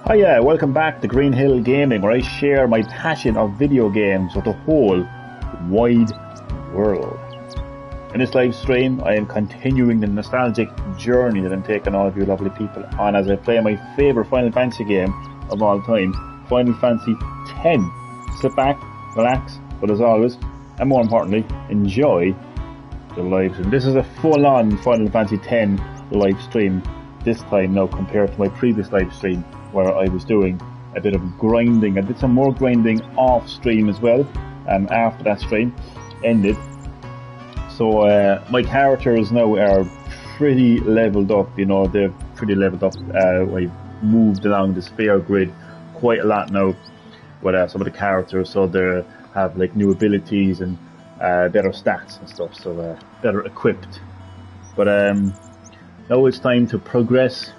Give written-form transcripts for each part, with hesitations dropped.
Hiya, welcome back to Green Hill Gaming, where I share my passion of video games with the whole wide world. In this live stream, I am continuing the nostalgic journey that I'm taking all of you lovely people on as I play my favourite Final Fantasy game of all time, Final Fantasy X. Sit back, relax, but as always, and more importantly, enjoy the live stream. This is a full-on Final Fantasy X live stream this time now compared to my previous live stream where I was doing a bit of grinding. I did some more grinding off stream as well after that stream ended. So my characters now are pretty leveled up, you know, they're pretty leveled up. I've moved along the sphere grid quite a lot now with some of the characters, so they have like new abilities and better stats and stuff, so better equipped. But now it's time to progress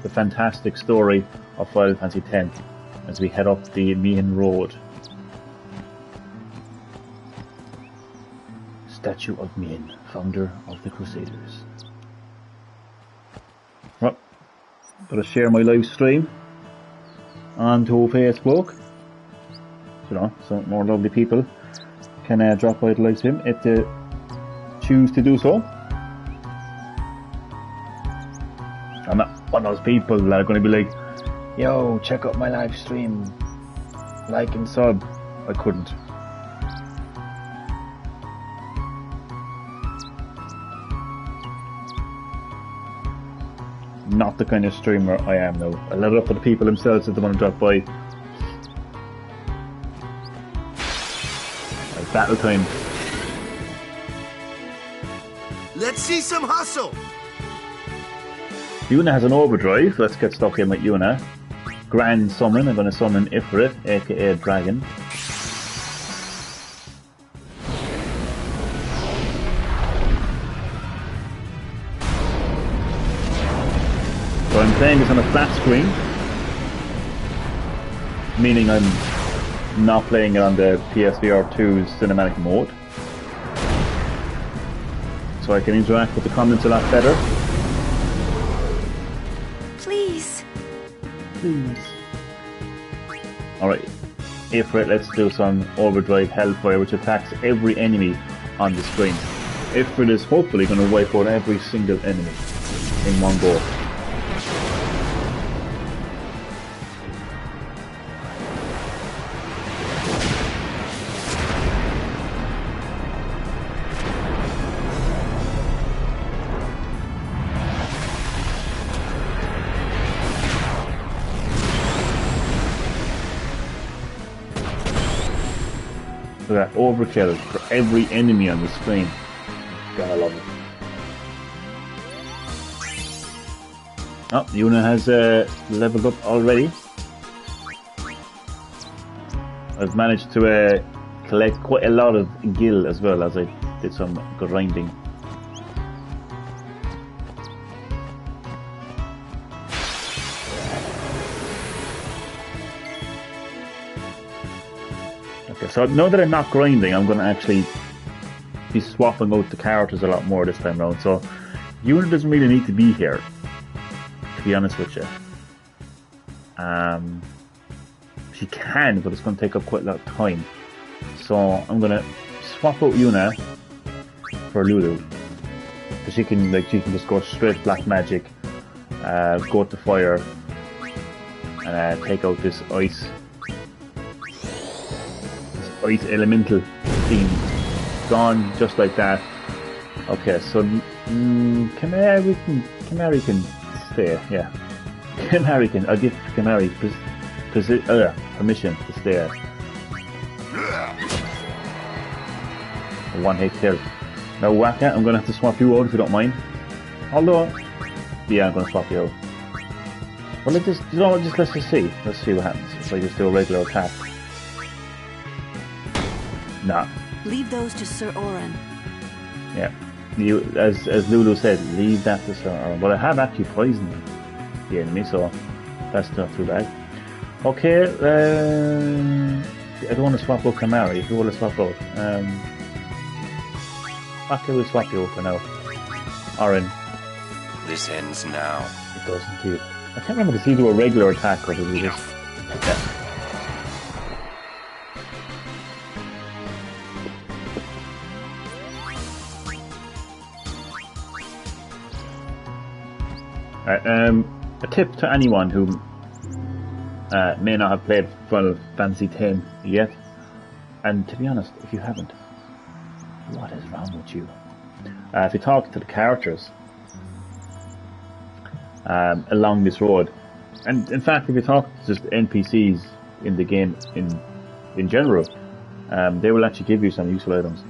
the fantastic story of Final Fantasy X as we head up the main road. Statue of Mien, founder of the Crusaders. Well, gotta share my live stream onto Facebook. You know, so more lovely people can drop by the live stream if they choose to do so. I'm not one of those people that are going to be like, yo, check out my live stream, like and sub. I couldn't. Not the kind of streamer I am now. I let it up to the people themselves if they want to drop by. Like battle time. Let's see some hustle! Yuna has an overdrive. Let's get stuck in with Yuna. Grand summon. I'm going to summon Ifrit, aka Dragon. So I'm playing this on a flat screen, meaning I'm not playing it on the PSVR 2's cinematic mode. So I can interact with the comments a lot better. Please. Alright, Ifrit, let's do some overdrive hellfire which attacks every enemy on the screen. Ifrit is hopefully going to wipe out every single enemy in one go. So that overkill for every enemy on the screen. Gotta love it. Oh, Yuna has leveled up already. I've managed to collect quite a lot of gil as well as I did some grinding. So now that I'm not grinding, I'm going to actually be swapping out the characters a lot more this time around. So Yuna doesn't really need to be here, to be honest with you. She can, but it's going to take up quite a lot of time. So I'm going to swap out Yuna for Lulu, because she can just go straight black magic, go to fire, and take out this ice elemental theme. Gone just like that. Okay, so Kimahri can stay. Yeah, I'll give Kimahri permission to stay. A one-hit kill. Now Wakka, I'm gonna have to swap you out if you don't mind. Although, yeah, I'm gonna swap you out. Well, let's just let's see. Let's see what happens if I just do a regular attack. Nah. Leave those to Sir Auron. Yeah. You, as Lulu said, leave that to Sir Auron. But I have actually poisoned the enemy, so that's not too bad. Okay, I don't want to swap out Kimahri. If you want to swap out, okay, we'll swap you out for now. Auron. This ends now. It does indeed. I can't remember, does he do a regular attack or does he just... Yeah. A tip to anyone who may not have played Final Fantasy X yet, and to be honest, if you haven't, what is wrong with you? If you talk to the characters along this road, and in fact if you talk to just NPCs in the game in general, they will actually give you some useful items.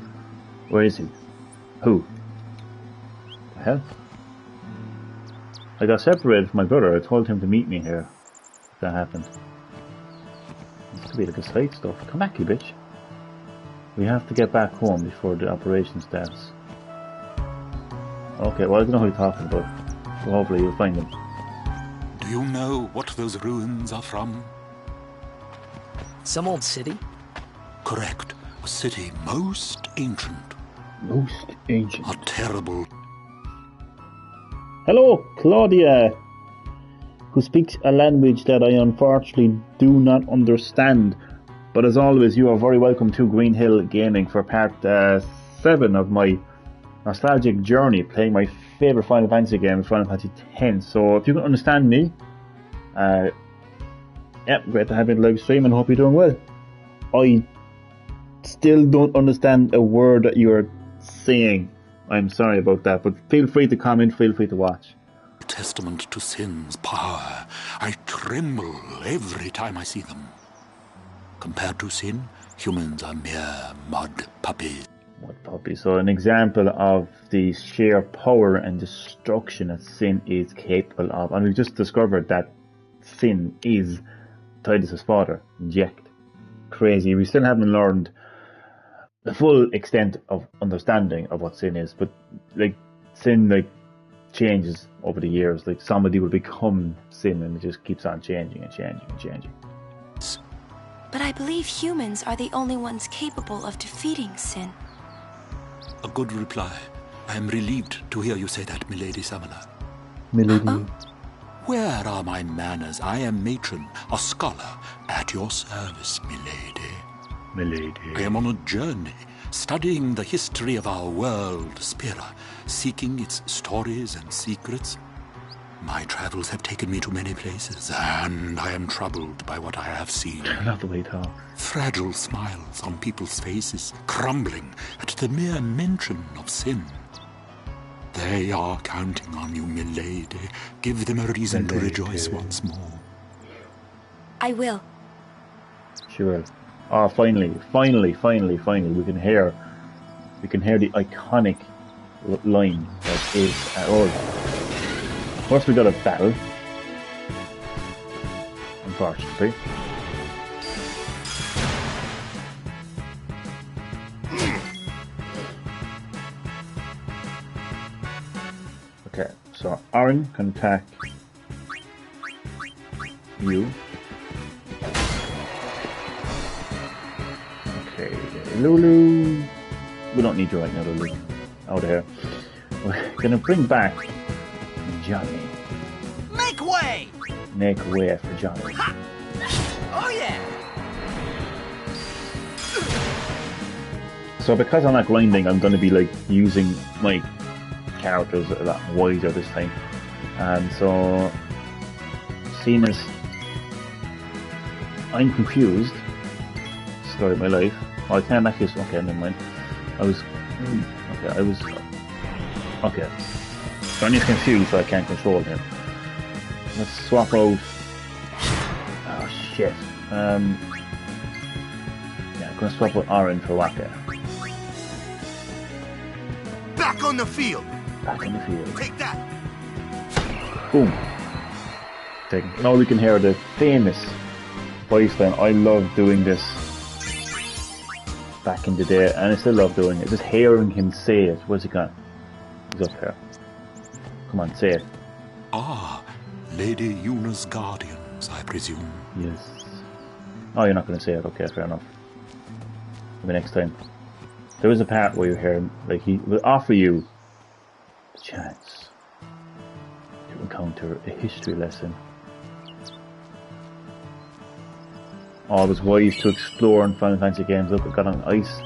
Where is he? Who? The hell? I got separated from my brother. I told him to meet me here. That happened. This could be like a side stuff. Come back, you bitch. We have to get back home before the operation starts. Okay, well I don't know who you're talking about. So hopefully you'll find him. Do you know what those ruins are from? Some old city? Correct. A city most ancient. Most ancient. A terrible... Hello, Claudia, who speaks a language that I unfortunately do not understand. But as always, you are very welcome to Green Hill Gaming for part 7 of my nostalgic journey playing my favourite Final Fantasy game, Final Fantasy X. So if you can understand me, great to have you in the live stream and hope you're doing well. I still don't understand a word that you're saying. I'm sorry about that, but feel free to comment, feel free to watch. Testament to sin's power. I tremble every time I see them. Compared to sin, humans are mere mud puppies. Mud puppies. So an example of the sheer power and destruction that sin is capable of. And we've just discovered that sin is Tidus' father, Jecht. Crazy. We still haven't learned the full extent of understanding of what sin is, but like sin changes over the years. Like somebody will become sin and it just keeps on changing and changing and changing. But I believe humans are the only ones capable of defeating sin. A good reply. I am relieved to hear you say that, Milady Samala. Milady. Where are my manners? I am matron, a scholar, at your service, Milady. Milady. I am on a journey, studying the history of our world, Spira, seeking its stories and secrets. My travels have taken me to many places, and I am troubled by what I have seen. Not the way to talk. Fragile smiles on people's faces, crumbling at the mere mention of sin. They are counting on you, milady. Give them a reason to rejoice once more. I will. She will. Oh, finally, we can hear the iconic line that is First we got a battle, unfortunately. Okay, so Aaron can attack you. Okay, Lulu. We don't need you right now, Lulu. Out of here. We're gonna bring back Johnny. Make way! Make way for Johnny. Ha! Oh yeah! So because I'm not grinding, I'm going to be like using my characters a lot wider this time. And so, seeing as I'm confused, story of my life. Oh, I can't actually. Okay, never mind. Okay. Johnny's confused, so I can't control him. Let's swap out. Oh shit. Yeah, I'm gonna swap out Orange for Waka. Back on the field! Back in the field. Take that! Boom. Now we can hear the famous voice line. I love doing this back in the day, and I still love doing it. Just hearing him say it. Where's he gone? He's up here. Come on, say it. Ah, Lady Yuna's guardians, I presume. Yes. Oh, you're not going to say it. Okay, fair enough. Maybe next time. There was a part where you hear him, like he will offer you the chance to encounter a history lesson. Always wise to explore in Final Fantasy games. Look, I've got an ice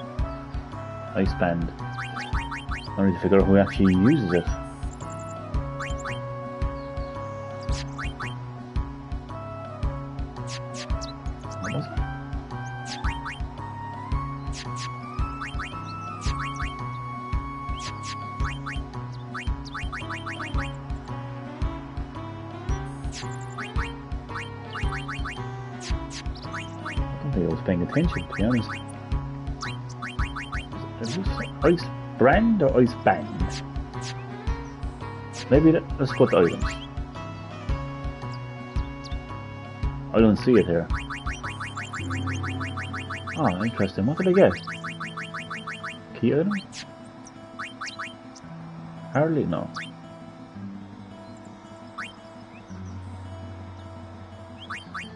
band. I need to figure out who actually uses it. What was it? I don't think I was paying attention, to be honest. Is this ice brand or ice band? Maybe let's go to items. I don't see it here. Oh, interesting. What did I get? Key item? Hardly, no.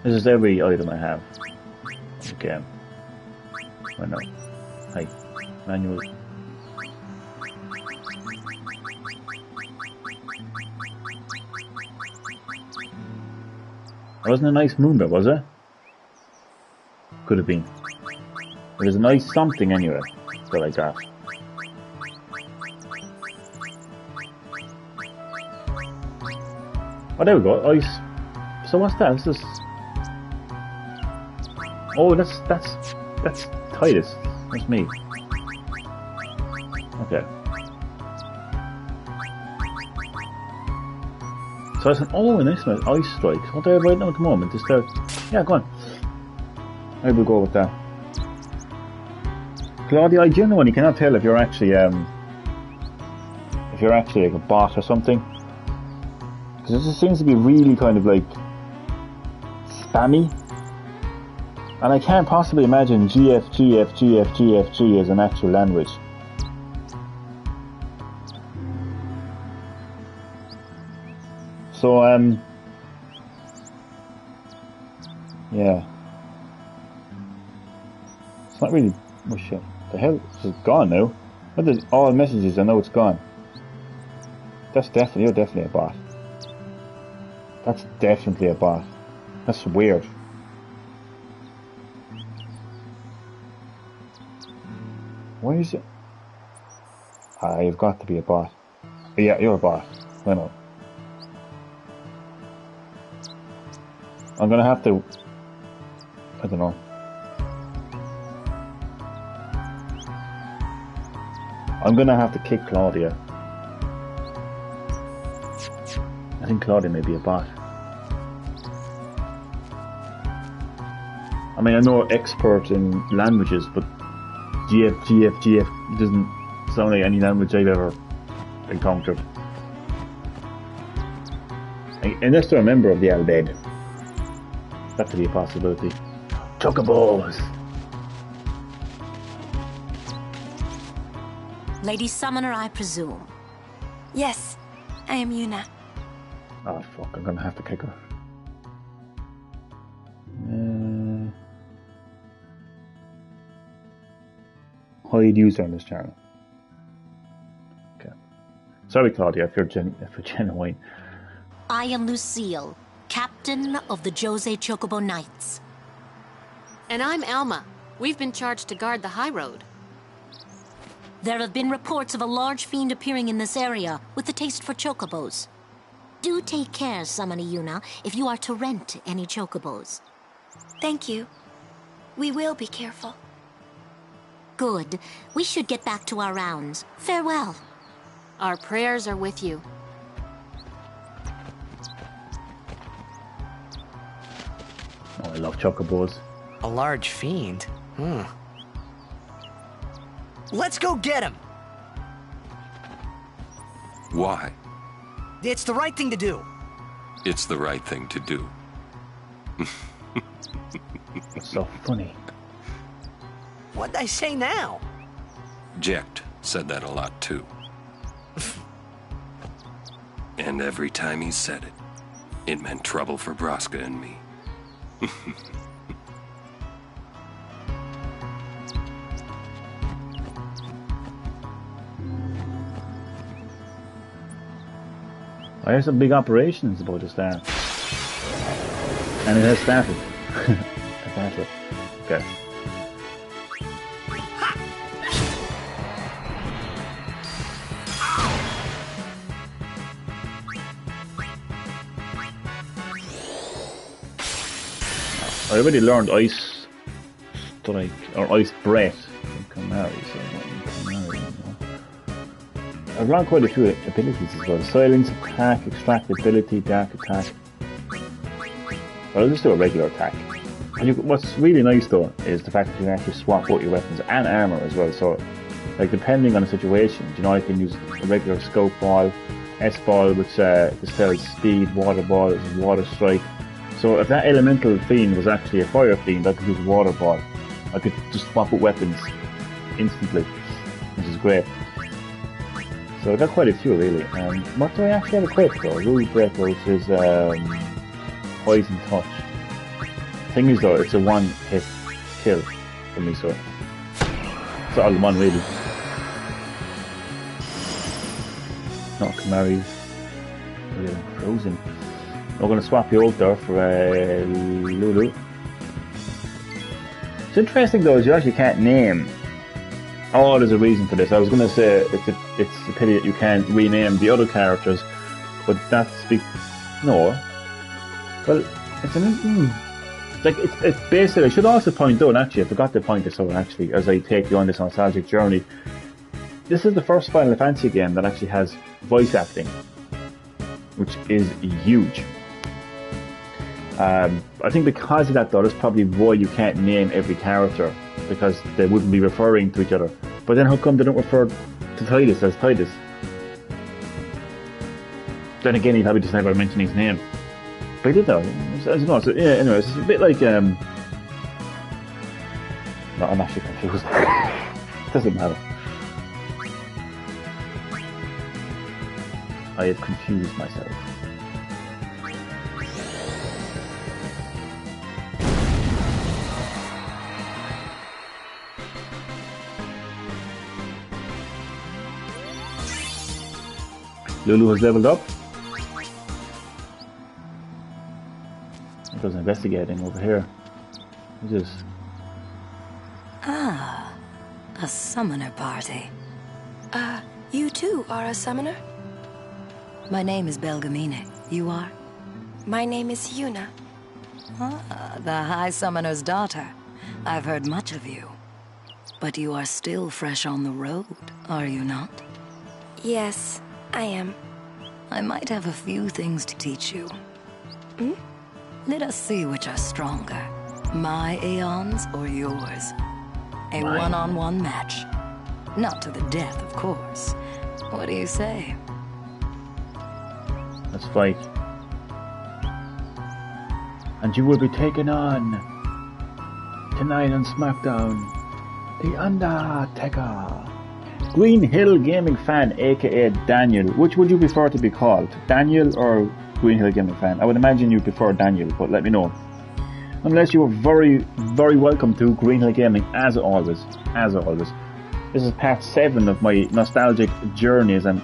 This is every item I have. Okay. Why not? Hi. Manual. That wasn't a nice moon there, was it? Could have been. It was a nice something anyway that I got. Oh, there we go. Ice. So what's that? This is. Oh, that's Titus. That's me. Okay. So I said, oh, and this one, ice strikes. What do I have right now at the moment? Just yeah, go on. I will go with that. Claudia, I genuinely cannot tell if you're actually like a bot or something. Because it just seems to be really kind of like spammy. And I can't possibly imagine GF as an actual language. So, yeah. It's not really much shit. The hell? It's gone now. What is all messages? I know it's gone. That's definitely, you're definitely a bot. That's definitely a bot. That's weird. Why is it? Ah, you've got to be a bot. Yeah, you're a bot. Why not? I'm gonna have to. I don't know. I'm gonna have to kick Claudia. I think Claudia may be a bot. I mean, I know expert in languages, but GF doesn't sound like any language I've ever encountered. Unless they're a member of the Albed. That could be a possibility. Chocobos! Lady Summoner, I presume. Yes, I am Yuna. Oh fuck, I'm gonna have to kick her. Hide user on this channel. Okay. Sorry, Claudia, if you're genuine. I am Lucille, captain of the Jose Chocobo Knights. And I'm Alma. We've been charged to guard the high road. There have been reports of a large fiend appearing in this area with a taste for chocobos. Do take care, Summoner Yuna, if you are to rent any chocobos. Thank you. We will be careful. Good. We should get back to our rounds. Farewell. Our prayers are with you. Oh, I love chocobos. A large fiend? Let's go get him. Why? It's the right thing to do. It's the right thing to do. It's so funny. What'd I say now? Jecht said that a lot too. And every time he said it, it meant trouble for Braska and me. I have some big operations about to start. And it has started. Exactly. Okay. I already learned Ice Strike, or Ice Breath from Kimahri, so Kimahri, I've learned quite a few abilities as well. Silence attack, extract ability, dark attack. But I'll just do a regular attack. And what's really nice though is the fact that you can actually swap out your weapons and armor as well. So, like depending on the situation, you know, I can use a regular scope ball, S ball, which dispels speed, water ball, which is water strike. So if that elemental fiend was actually a fire fiend, I could use water ball. I could just swap out weapons instantly, which is great. So I got quite a few really. What do I actually have equipped though? Rude Breaker, which is Poison Touch. Thing is though, it's a one hit kill for me, so it's all in one really. Not Kimahri's. Frozen. We're going to swap you out there for Lulu. It's interesting though, is you actually can't name. Oh, there's a reason for this. I was going to say it's a pity that you can't rename the other characters, but that's no. Well, it's basically. I should also point out. Actually, I forgot to point this out. Actually, as I take you on this nostalgic journey, this is the first Final Fantasy game that actually has voice acting, which is huge. I think because of that though, that's probably why you can't name every character, because they wouldn't be referring to each other. But then how come they don't refer to Tidus as Tidus? Then again, he probably just never mentioned his name. But he did though. I don't know. So yeah, anyway, it's a bit like no, I'm actually confused. It doesn't matter. I have confused myself. Lulu has leveled up. It does investigating over here. Who's this? Ah, a summoner party. You too are a summoner? My name is Belgemine. You are? My name is Yuna. Ah, the High Summoner's daughter. I've heard much of you. But you are still fresh on the road, are you not? Yes, I am. I might have a few things to teach you. Hmm? Let us see which are stronger. My Aeons or yours? A one-on-one match. Not to the death, of course. What do you say? Let's fight. And you will be taken on tonight on SmackDown, The Undertaker. Green Hill Gaming Fan, aka Daniel. Which would you prefer to be called? Daniel or Green Hill Gaming Fan? I would imagine you prefer Daniel, but let me know. Unless you are very, very welcome to Green Hill Gaming, as always. As always. This is part 7 of my nostalgic journeys and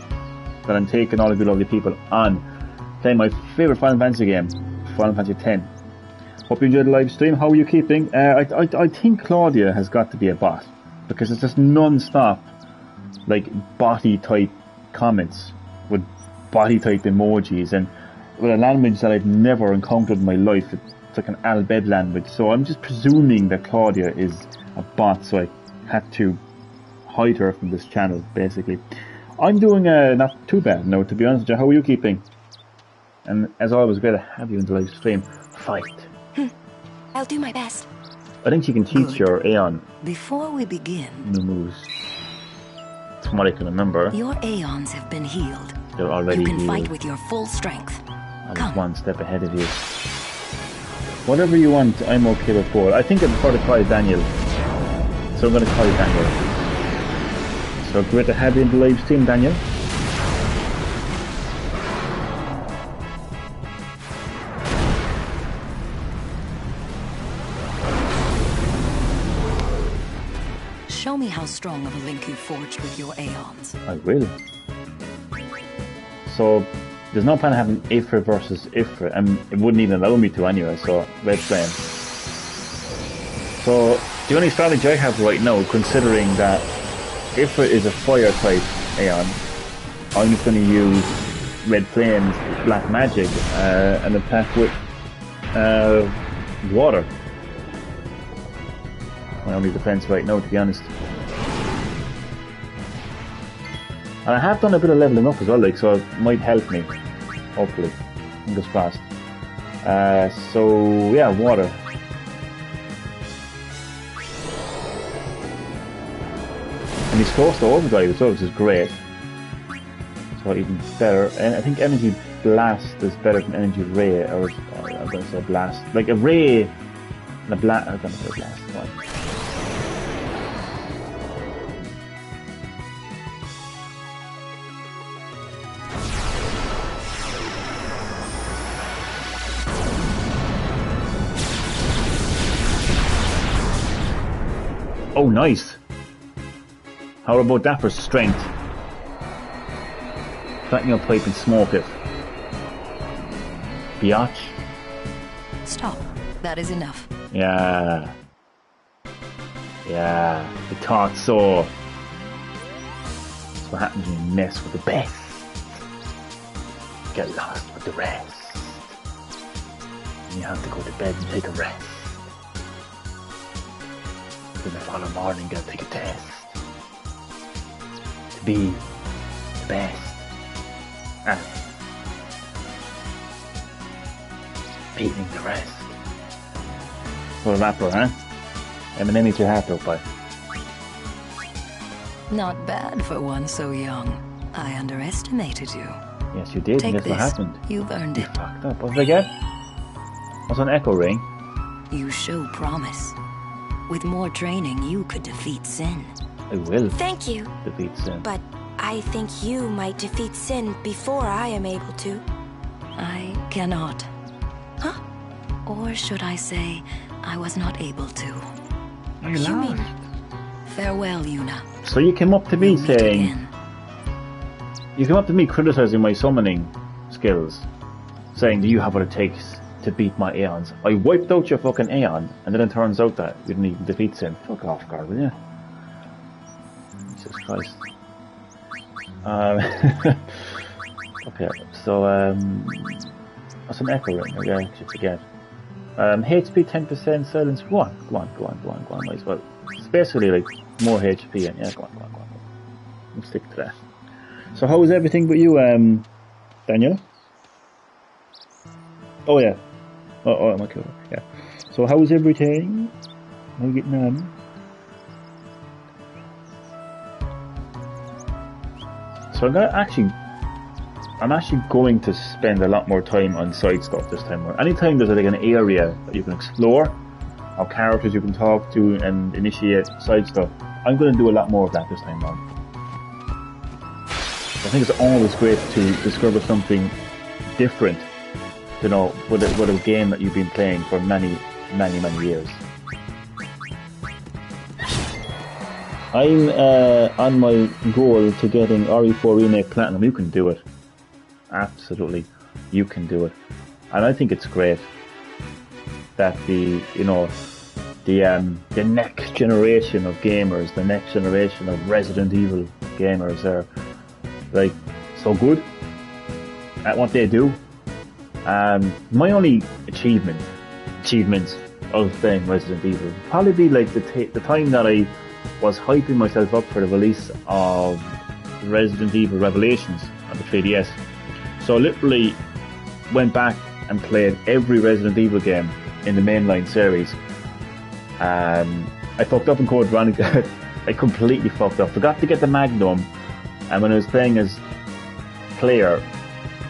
that I'm taking all of you lovely people on. Playing my favourite Final Fantasy game, Final Fantasy X. Hope you enjoyed the live stream. How are you keeping? I think Claudia has got to be a bot, because it's just non-stop like botty type comments with botty type emojis, and with a language that I've never encountered in my life. It's like an Albed language, so I'm just presuming that Claudia is a bot, so I had to hide her from this channel basically. I'm doing not too bad now, to be honest with you. How are you keeping? And as always, great to have you in the live stream. Fight. I'll do my best. I think you can teach your Aeon Before we begin, new moves. From what I can remember, your Aeons have been healed. they're already You can healed. fight with your full strength. I was Come. one step ahead of you. Whatever you want, I'm okay with both. I think I prefer to call you Daniel, so I'm going to call you Daniel. So great to have you in the live stream, Daniel. Show me how strong of a link you forged with your Aeons. I will. So, there's no point having Ifrit versus Ifrit, and it wouldn't even allow me to anyway, so Red Flame. So, the only strategy I have right now, considering that Ifrit is a fire type Aeon, I'm just going to use Red Flame's Black Magic and attack with water. My only defense right now, to be honest. And I have done a bit of leveling up as well, like, so it might help me, hopefully. Fingers crossed. So yeah, water. And he's close to overdrive as well, which is great. So even better. And I think Energy Blast is better than Energy Ray, or I'm going to say Blast. Like a Ray and a Blast. I'm going to say Blast. Come on. Oh, nice. How about that for strength? Flatten your pipe and smoke it. Biatch. Stop. That is enough. Yeah. Yeah. I thought so. That's what happens when you mess with the best. Get lost with the rest. And you have to go to bed and take a rest. Then the following morning, gotta take a test to be the best at beating the rest. What a rapper, huh? Eminem eats your heart out, boy. Not bad for one so young. I underestimated you. Yes, you did. Take and guess this. what happened? You've earned You it. fucked up. What did I get? What's an echo ring? You show promise. With more training, you could defeat Sin. I will Thank you, defeat Sin. but I think you might defeat Sin before I am able to. I cannot. Huh? Or should I say, I was not able to. You You laughed. mean Farewell, Yuna. So you came up to me We'll meet saying, again. you came up to me criticizing my summoning skills, saying, do you have what it takes to beat my Aeons? I wiped out your fucking Aeon, and then it turns out that you didn't even defeat Sin. Fuck off, God, will you? Jesus Christ. Okay, so, what's an echo ring? I actually forget. HP 10%, silence. Go on, might as well. It's basically like more HP, and yeah, go on. Let's stick to that. So, how is everything with you, Daniel? Oh, yeah. Oh, I'm okay. Yeah. So, how is everything? How are you getting on? So, I'm actually going to spend a lot more time on side stuff this time. Anytime there's like an area that you can explore, or characters you can talk to and initiate side stuff, I'm going to do a lot more of that this time around. I think it's always great to discover something different, you know, with a game that you've been playing for many years. I'm on my goal to getting RE4 Remake Platinum. You can do it. Absolutely, you can do it. And I think it's great that the next generation of gamers, the next generation of Resident Evil gamers are like so good at what they do. My only achievements of playing Resident Evil would probably be like the time that I was hyping myself up for the release of Resident Evil Revelations on the 3DS. So I literally went back and played every Resident Evil game in the mainline series. I fucked up in Code Veronica. I completely fucked up. Forgot to get the Magnum, and when I was playing as Claire,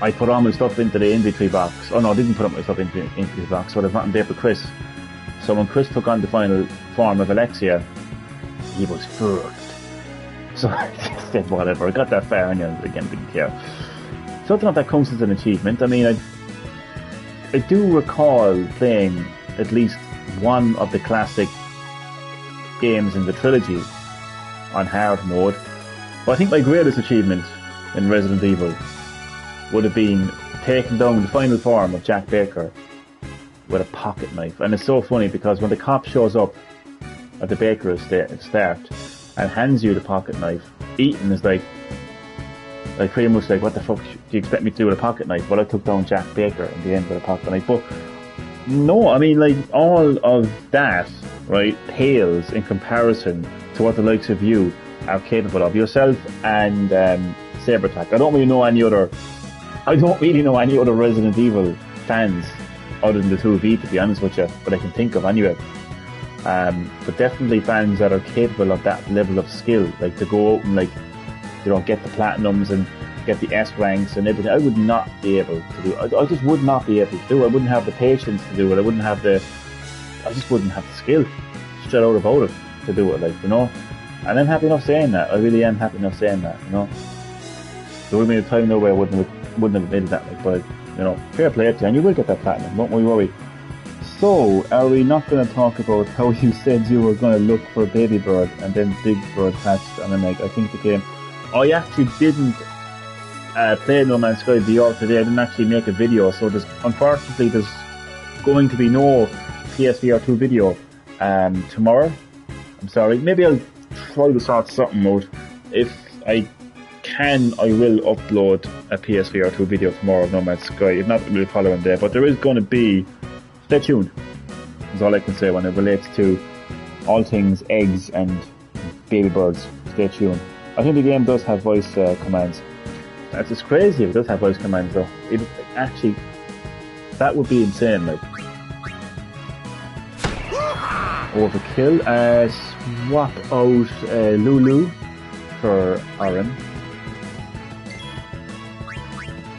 I put all my stuff into the inventory box. Oh no, I didn't put up my stuff into the inventory box, so there was nothing there for Chris. So when Chris took on the final form of Alexia, he was fucked. So I just said whatever. I got that far and again didn't care. So I don't know if that counts as an achievement. I mean, I do recall playing at least one of the classic games in the trilogy on hard mode. But I think my greatest achievement in Resident Evil would have been taking down the final form of Jack Baker with a pocket knife. And it's so funny because when the cop shows up at the baker's start and hands you the pocket knife, Ethan is like pretty much like, what the fuck do you expect me to do with a pocket knife? Well, I took down Jack Baker in the end with a pocket knife. But no, I mean, like, all of that, right, pales in comparison to what the likes of you are capable of. Yourself and Sabertac. I don't really know any other Resident Evil fans other than the two of you, to be honest with you, but I can think of anyway. But definitely fans that are capable of that level of skill, like to go out and like, you know, get the platinums and get the S ranks and everything. I would not be able to do it. I just would not be able to do it. I wouldn't have the patience to do it. I just wouldn't have the skill straight out about it to do it, like, you know. And I'm happy enough saying that. I really am happy enough saying that, you know. There would have been a time no way I wouldn't have admitted that, like, but, you know, fair play to you, and you will get that platinum, don't we worry. So, are we not going to talk about how you said you were going to look for Baby Bird and then Big Bird hatched, and then, like, I think the game... I actually didn't play No Man's Sky VR today. I didn't actually make a video, so unfortunately there's going to be no PSVR 2 video tomorrow. I'm sorry. Maybe I'll try to sort something out. If I can, I will upload a PSVR 2 video tomorrow of No Man's Sky. If not, we'll follow in there. But there is going to be... Stay tuned. That's all I can say when it relates to all things eggs and baby birds. Stay tuned. I think the game does have voice commands. That's just crazy if it does have voice commands, though. It actually... That would be insane, like. Overkill. Swap out Lulu for Aaron.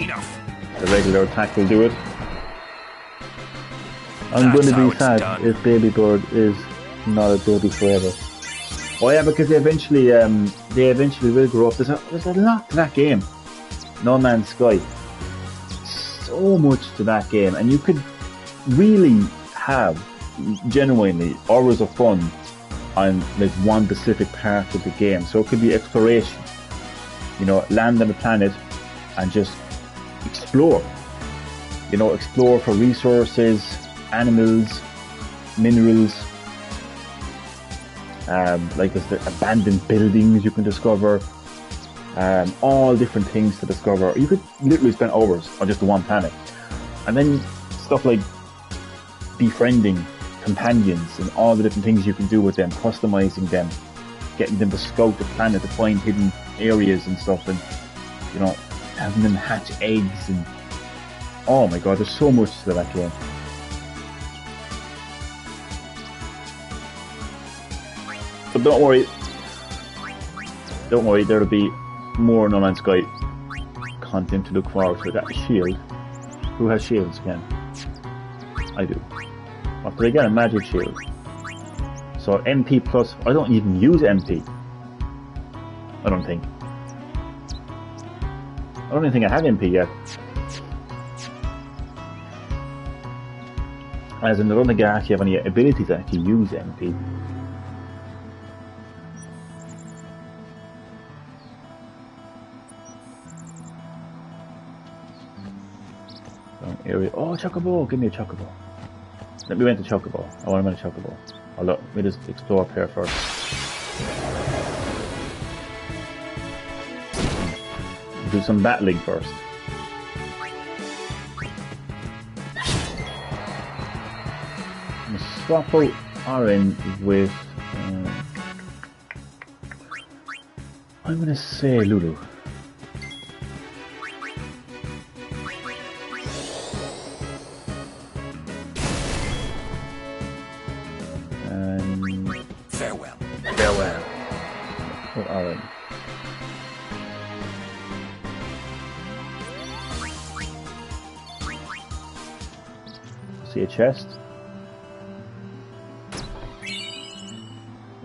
Enough. The regular attack will do it. I'm going to be sad if Baby Bird is not a baby forever. Oh yeah, because they eventually will grow up. There's a lot to that game. No Man's Sky. So much to that game, and you could really have genuinely hours of fun on like one specific part of the game. So it could be exploration. You know, land on the planet and just explore. You know, explore for resources, animals, minerals. Like there's the abandoned buildings you can discover, all different things to discover. You could literally spend hours on just the one planet. And then stuff like befriending companions and all the different things you can do with them, customizing them, getting them to scout the planet to find hidden areas and stuff, and, you know, having them hatch eggs, and oh my god, there's so much to that game. But don't worry, there'll be more No Man's Sky content to look forward to. That shield. Who has shields again? I do. What did I get? A magic shield. So MP plus, I don't even use MP. I don't think. I don't even think I have MP yet. As in, I don't think I actually have any ability to actually use MP. Area. Oh, Chocobo! Give me a Chocobo. Let me rent a Chocobo. I want to rent a Chocobo. Oh, look, let me just explore up here first. Do some battling first. I'm going to swap out Orange with... I'm going to say Lulu. See a chest.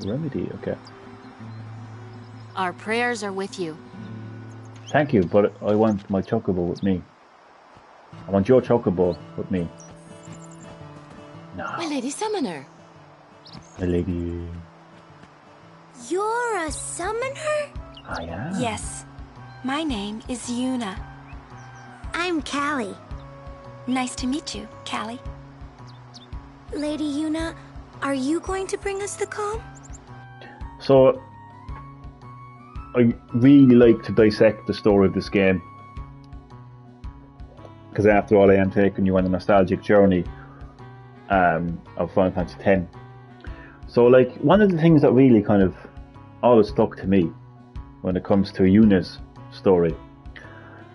Remedy, okay. Our prayers are with you. Thank you, but I want my Chocobo with me. I want your Chocobo with me. No. My Lady Summoner. My lady. You're a summoner? I am. Yes. My name is Yuna. I'm Callie. Nice to meet you, Callie. Lady Yuna, are you going to bring us the calm? So, I really like to dissect the story of this game. Because after all, I am taking you on a nostalgic journey of Final Fantasy X. So, like, one of the things that really kind of always stuck to me when it comes to Yuna's story,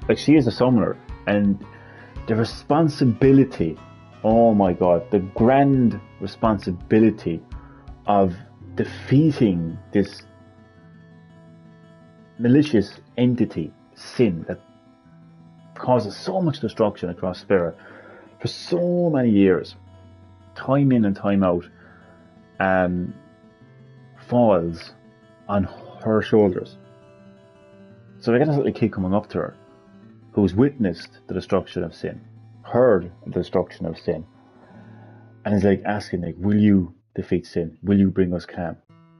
like, she is a summoner, and the responsibility, oh my god, the grand responsibility of defeating this malicious entity, Sin, that causes so much destruction across Spira for so many years, time in and time out, falls on her shoulders. So I get this little kid coming up to her, who's witnessed the destruction of Sin, heard the destruction of Sin, and is like asking, like, will you defeat Sin? Will you bring us calm?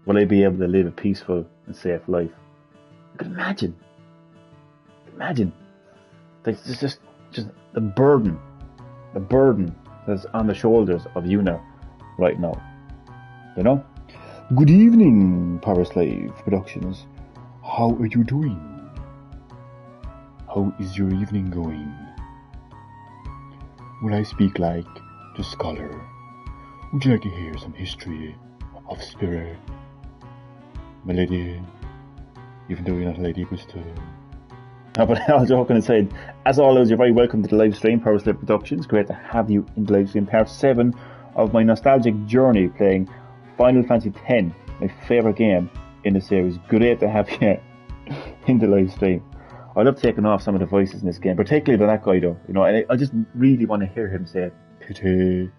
Will I be able to live a peaceful and safe life? You can imagine. Like, it's just the burden that's on the shoulders of Yuna right now. You know? Good evening, Paraslave Productions. How are you doing? How is your evening going? Will I speak like the scholar? Would you like to hear some history of Spira? My lady, even though you're not a lady, but still. No, but all joking aside, as always, you're very welcome to the live stream, Paraslave Productions. Great to have you in the live stream. Part 7 of my nostalgic journey playing Final Fantasy X, my favourite game in the series. Great to have you in the live stream. I love taking off some of the voices in this game, particularly that guy though. You know, and I just really want to hear him say pity.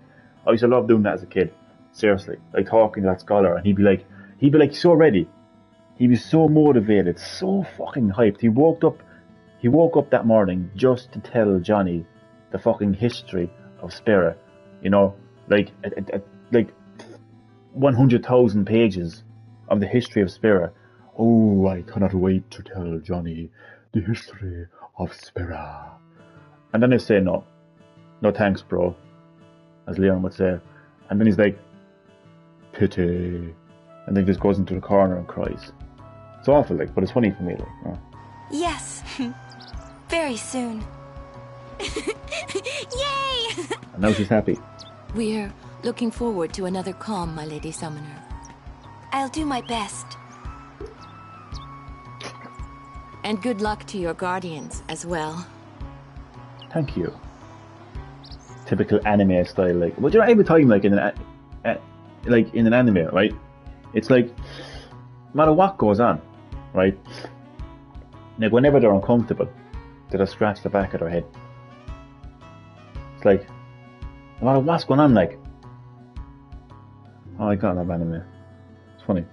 I used to love doing that as a kid. Seriously, like talking to that scholar, and he'd be like so ready. He was so motivated, so fucking hyped. He woke up that morning just to tell Johnny the fucking history of Spira. You know, like 100,000 pages of the history of Spira. Oh, I cannot wait to tell Johnny the history of Spira. And then they say no thanks, bro, as Leon would say. And then he's like, pity, and then he just goes into the corner and cries. It's awful, like, but it's funny for me, like. You know? Yes. Very soon. Yay! And now she's happy. We're looking forward to another calm, my Lady Summoner. I'll do my best. And good luck to your guardians as well. Thank you. Typical anime style, like. But you know, every time, like in an anime, right? It's like, no matter what goes on, right? Like whenever they're uncomfortable, they just scratch the back of their head. It's like, no matter what's going on, like, oh, I got that anime. It's funny.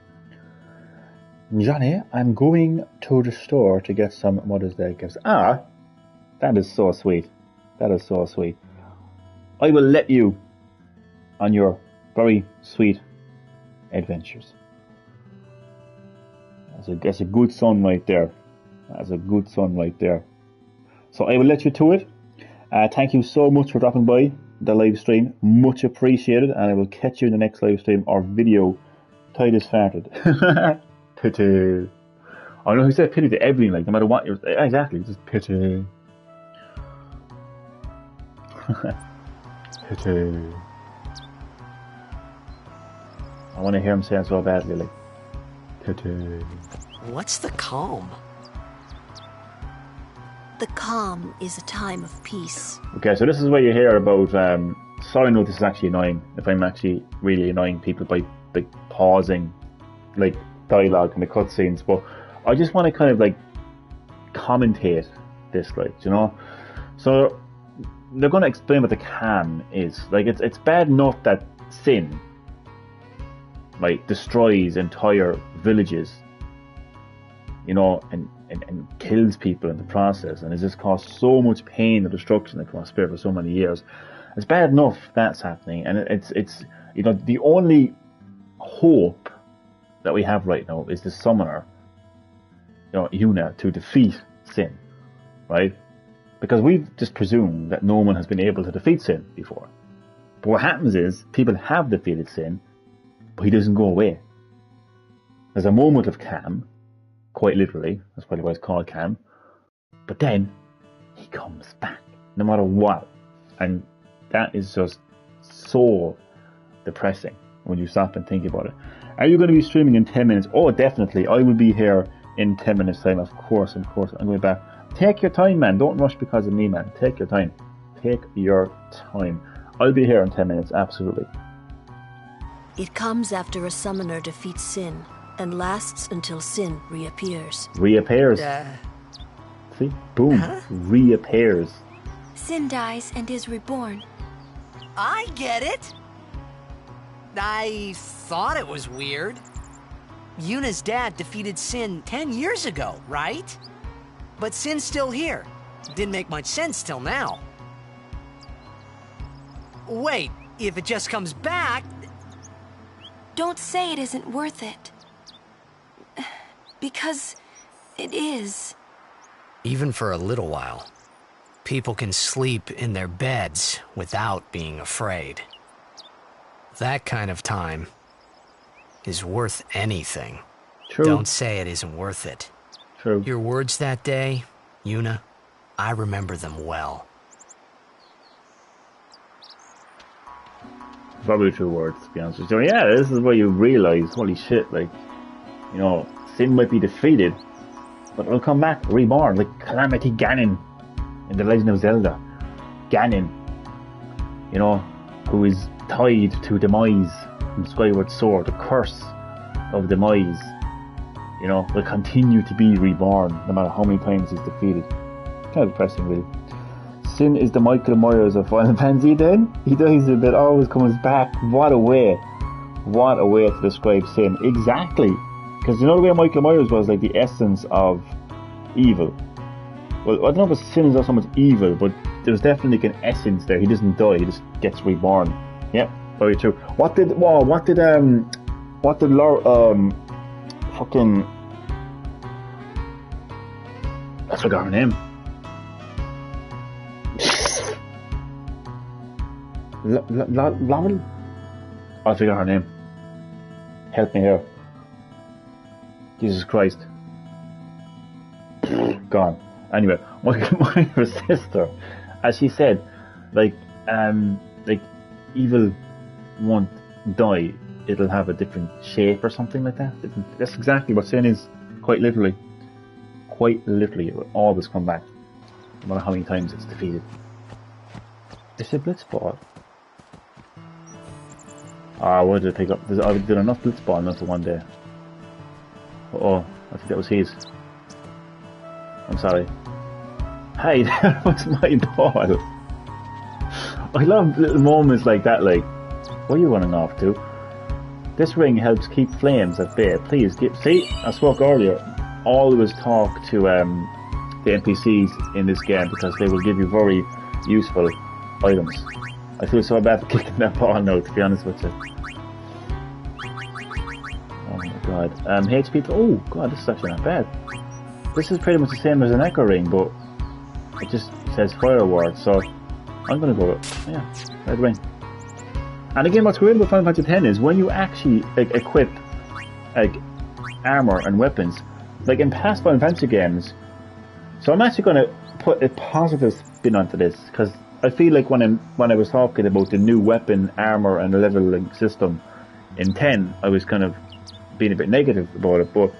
Johnny, I'm going to the store to get some Mother's Day gifts. Ah, that is so sweet. That is so sweet. I will let you on your very sweet adventures. That's a good son right there. That's a good son right there. So I will let you to it. Thank you so much for dropping by the live stream. Much appreciated. And I will catch you in the next live stream or video. Titus farted. Pity. I know who said pity to everything, like no matter what you're. Exactly, just pity. Pity. I want to hear him say it so badly, like pity. What's the calm? The calm is a time of peace. Okay, so this is where you hear about. Sorry, no, this is actually annoying. If I'm actually really annoying people by like pausing, like dialogue in the cutscenes, but I just want to kind of like commentate this, like, you know. So they're going to explain what the calm is. Like, it's bad enough that Sin, like, destroys entire villages, you know, and kills people in the process, and has just caused so much pain and destruction across Spira for so many years. It's bad enough that's happening, and it's you know, the only hope that we have right now is the summoner, you know, Yuna, to defeat Sin, right? Because we've just presumed that no one has been able to defeat Sin before. But what happens is, people have defeated Sin, but he doesn't go away. There's a moment of calm, quite literally, that's probably why it's called calm, but then he comes back, no matter what. And that is just so depressing when you stop and think about it. Are you going to be streaming in 10 minutes? Oh, definitely. I will be here in 10 minutes time, of course. I'm going back. Take your time, man. Don't rush because of me, man. Take your time. Take your time. I'll be here in 10 minutes, absolutely. It comes after a summoner defeats Sin, and lasts until Sin reappears. Reappears. See? Boom. Huh? Reappears. Sin dies and is reborn. I get it. I thought it was weird. Yuna's dad defeated Sin 10 years ago, right? But Sin's still here. Didn't make much sense till now. Wait, if it just comes back... Don't say it isn't worth it. Because it is. Even for a little while, people can sleep in their beds without being afraid. That kind of time is worth anything. True. Don't say it isn't worth it. True. Your words that day, Yuna, I remember them well. Probably true words, to be honest with you. Yeah, this is where you realise, holy shit, like, you know, Sin might be defeated, but it'll come back, reborn, like Calamity Ganon in The Legend of Zelda. Ganon, you know, who is tied to Demise from Skyward Sword, the curse of Demise, you know, will continue to be reborn no matter how many times he's defeated. Kind of depressing, really. Sin is the Michael Myers of Final Fantasy then? He dies a bit, always comes back. What a way to describe Sin. Exactly. Because you know the way Michael Myers was like the essence of evil. Well, I don't know if Sin is not so much evil, but there's definitely like an essence there. He doesn't die, he just gets reborn. Yep, very true. What did fucking... I forgot her name. Laurel? I forgot her name. Help me here. Jesus Christ. Gone. Anyway, my sister, as she said, like evil won't die. It'll have a different shape or something like that. That's exactly what Sin is. Quite literally. It will always come back. No matter how many times it's defeated. It's a Blitzball. What did I pick up? I did enough Blitzball now for one day. Oh, I think that was his. I'm sorry. Hey, that was my ball. I love little moments like that, like, what are you running off to? This ring helps keep flames at bay. Please, see, I spoke earlier. Always talk to the NPCs in this game because they will give you very useful items. I feel so bad for kicking that ball now, to be honest with you. Oh my god. HP, oh god, this is actually not bad. This is pretty much the same as an Echo Ring, but it just says Fire Ward, so I'm gonna go with, yeah, Red Ring. And again, what's great about Final Fantasy X is when you actually equip like armor and weapons, like in past Final Fantasy games. So I'm actually going to put a positive spin onto this because I feel like when I was talking about the new weapon, armor, and leveling system in 10, I was kind of being a bit negative about it. But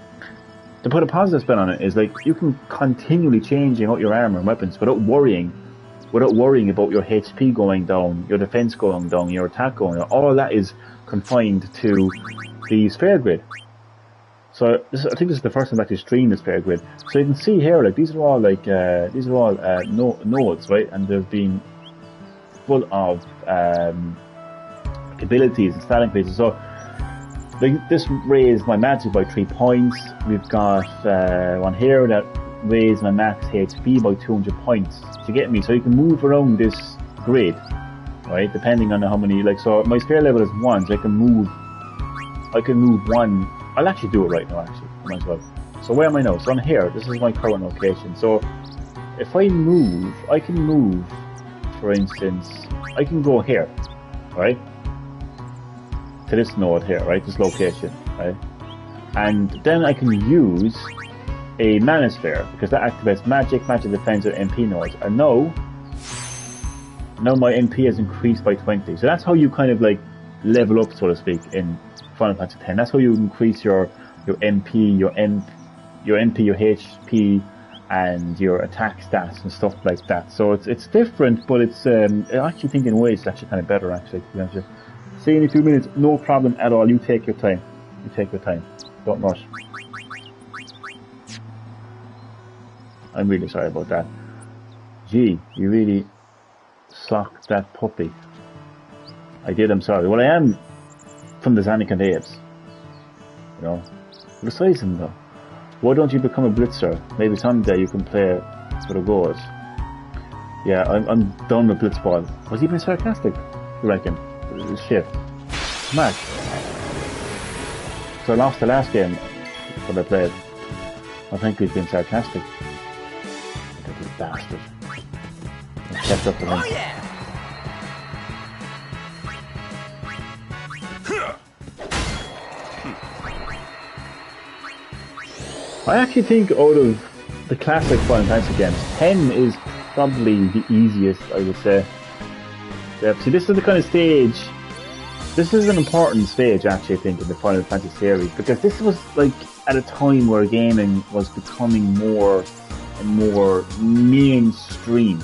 to put a positive spin on it is like you can continually changing out your armor and weapons without worrying about your HP going down, your defense going down, your attack going down. All that is confined to the sphere grid. So I think this is the first time I actually streamed the sphere grid. So you can see here, like these are all nodes, right? And they've been full of abilities and starting places. So like this raised my magic by 3 points. We've got one here that raised my max HP by 200 points to get me. So you can move around this grid, right? Depending on how many, like, so my sphere level is 1, so I can move one. I'll actually do it right now, actually. I might as well. So where am I now? So I'm here. This is my current location. So if I move, I can move, for instance, I can go here, right? To this node here, right? This location, right? And then I can use a Manosphere, because that activates magic, magic defense, and MP nodes. And now my MP has increased by 20. So that's how you kind of like level up, so to speak, in Final Fantasy X. That's how you increase your MP, your MP, your HP, and your attack stats and stuff like that. So it's different, but it's I actually think in ways it's actually kind of better, actually, to be honest with you. See you in a few minutes, no problem at all. You take your time. You take your time. Don't rush. I'm really sorry about that. Gee, you really socked that puppy. I did, I'm sorry. Well, I am from the Zannican Apes. You know. Besides him, though, why don't you become a blitzer? Maybe someday you can play for the goals. Yeah, I'm done with Blitzball. Was he being sarcastic? You reckon? Shit. Smash. So I lost the last game that I played. I think he's been sarcastic. That bastard. I kept up with him. Oh yeah! I actually think out of the classic Final Fantasy games, 10 is probably the easiest, I would say. Yeah, see, this is the kind of stage. This is an important stage, actually, I think, in the Final Fantasy series, because this was like at a time where gaming was becoming more and more mainstream.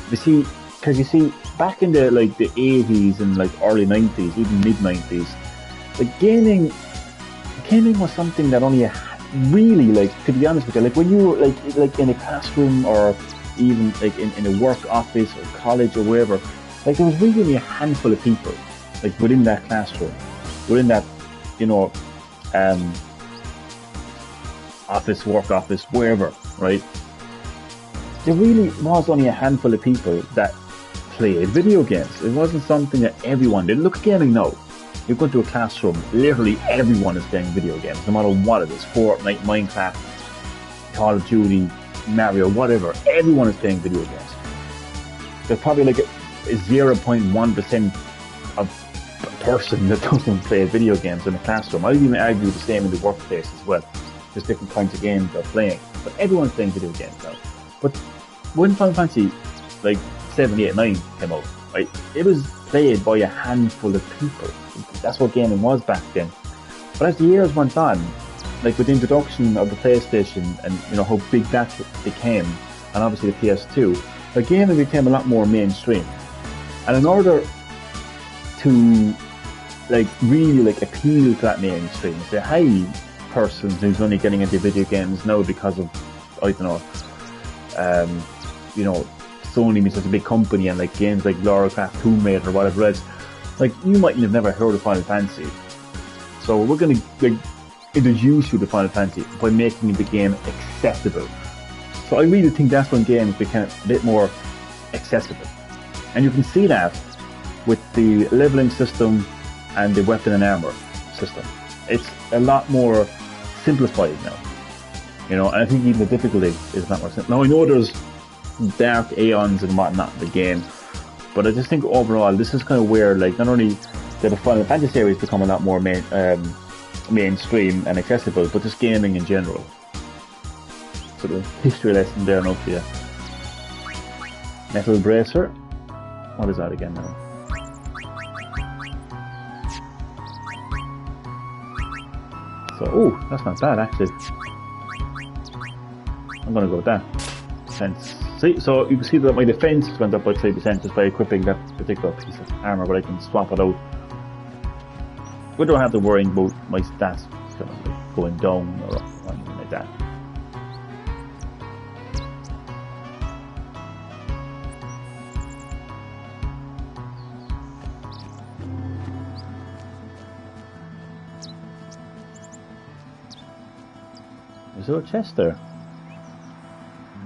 You see, because you see, back in the like the 80s and like early 90s, even mid 90s, like gaming was something that only really, like, to be honest with you, like when you were like in a classroom or even like in a work office or college or wherever, like there was really only a handful of people like within that classroom, within that, you know, work office, wherever, right? There really was only a handful of people that played video games. It wasn't something that everyone did. Look at gaming now. You go to a classroom, literally everyone is playing video games, no matter what it is. Fortnite, Minecraft, Call of Duty, Mario, whatever. Everyone is playing video games. There's probably like a 0.1% of a person that doesn't play video games in the classroom. I'd even argue the same in the workplace as well. There's different kinds of games they're playing, but everyone's playing video games now. But when Final Fantasy like 7, 8, 9 came out, right, it was played by a handful of people. That's what gaming was back then. But as the years went on, like with the introduction of the PlayStation and you know how big that became, and obviously the PS2, the gaming became a lot more mainstream. And in order to like really like appeal to that mainstream, say, hey, person who's only getting into video games now because of, I don't know, you know, Sony being such a big company and like games like Lara Croft, Tomb Raider or whatever else, like you might have never heard of Final Fantasy. So we're going to like introduce you to Final Fantasy by making the game accessible. So I really think that's when games became a bit more accessible. And you can see that with the leveling system and the weapon and armor system. It's a lot more simplified now. You know, and I think even the difficulty is not more simple. Now I know there's dark aeons and whatnot in the game, but I just think overall this is kind of where like not only did the Final Fantasy series become a lot more mainstream and accessible, but just gaming in general. Sort of history lesson there now for you. Metal Bracer. What is that again now? So, oh, that's not bad actually. I'm gonna go with that. Defense. See, so you can see that my defense went up by 3% just by equipping that particular piece of armor, but I can swap it out. We don't have to worry about my stats kind of like going down or anything like that. Is there a chest there?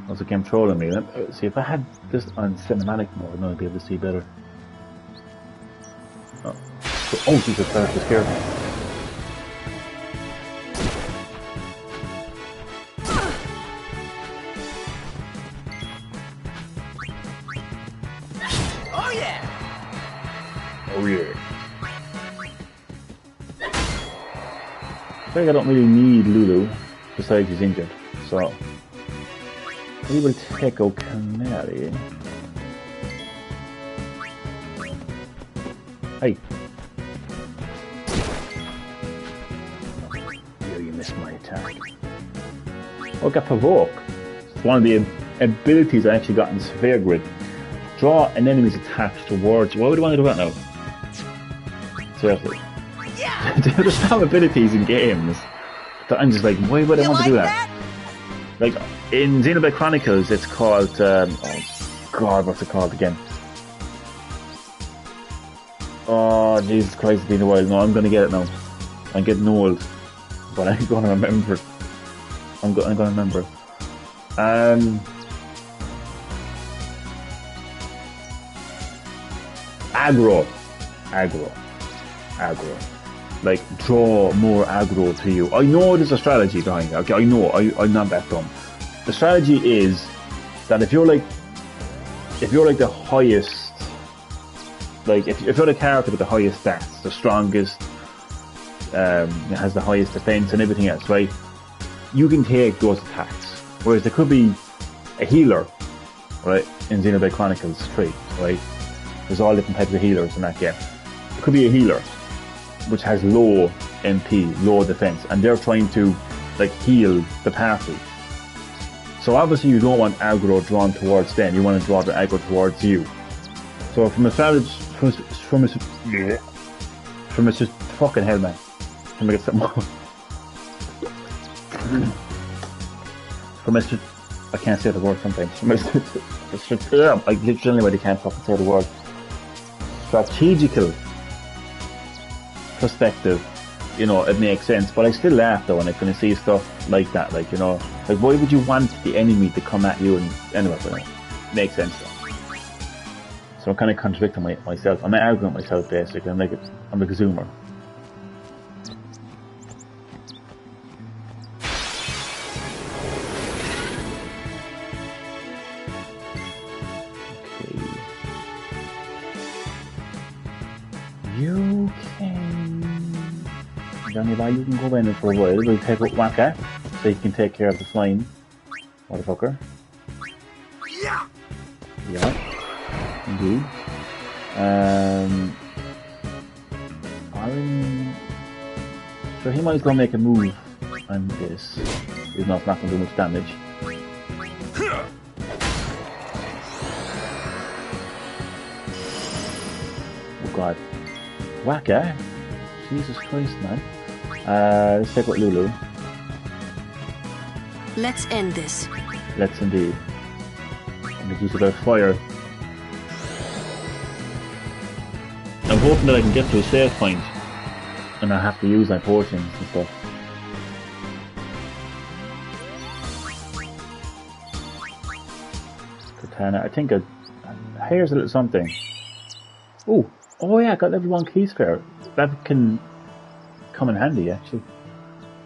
There's a game trolling me. See, if I had this on cinematic mode, I'd be able to see better. Oh, Jesus, that just scared me. Oh yeah! Oh yeah. I think I don't really need Lulu, besides he's injured, so we will take out Canary. Hey. You missed my attack. Oh, got Provoke. It's one of the abilities I actually got in Sphere Grid. Draw an enemy's attacks towards you. Why would I want to do that now? Seriously. Yeah. There's some abilities in games that I'm just like, why would I want to do that? Like, in Xenoblade Chronicles, it's called, oh god, what's it called again? Oh, Jesus Christ, it's been a while. No, I'm gonna get it now. I'm getting old. But I'm gonna remember it. I'm gonna remember it. Aggro. Like, draw more aggro to you. I know there's a strategy behind it. Okay, I know. I'm not that dumb. The strategy is that if you're like the highest, like if you're the character with the highest stats, the strongest, has the highest defense and everything else, right? You can take those attacks. Whereas there could be a healer, right, in Xenoblade Chronicles 3, right? There's all different types of healers in that game. It could be a healer which has low MP, low defense, and they're trying to like heal the party. So obviously you don't want aggro drawn towards them, you want to draw the aggro towards you. So from a strategy, from a fucking hell, man. Let me get some more. I can't say the word sometimes. I literally can't fucking say the word. Strategical perspective, you know, it makes sense, but I still laugh though when I kind of see stuff like that, like, you know, like why would you want the enemy to come at you? And anyway, but it makes sense though. So I'm kind of contradicting myself. I'm arguing with myself basically. I'm a zoomer. You can... Johnny Boy, you can go in for a while. We'll take out Waka, so you can take care of the flying motherfucker. Yeah! Yeah. Indeed. So he might as well make a move on this, even though it's not going to do much damage. Oh god. Waka? Jesus Christ, man. Let's take out Lulu. Let's end this. Let's indeed. And make use of our fire. I'm hoping that I can get to a save point and I have to use my potions and stuff. Katana, I think here's a little something. Oh yeah, I got level 1 key spare. That can come in handy actually.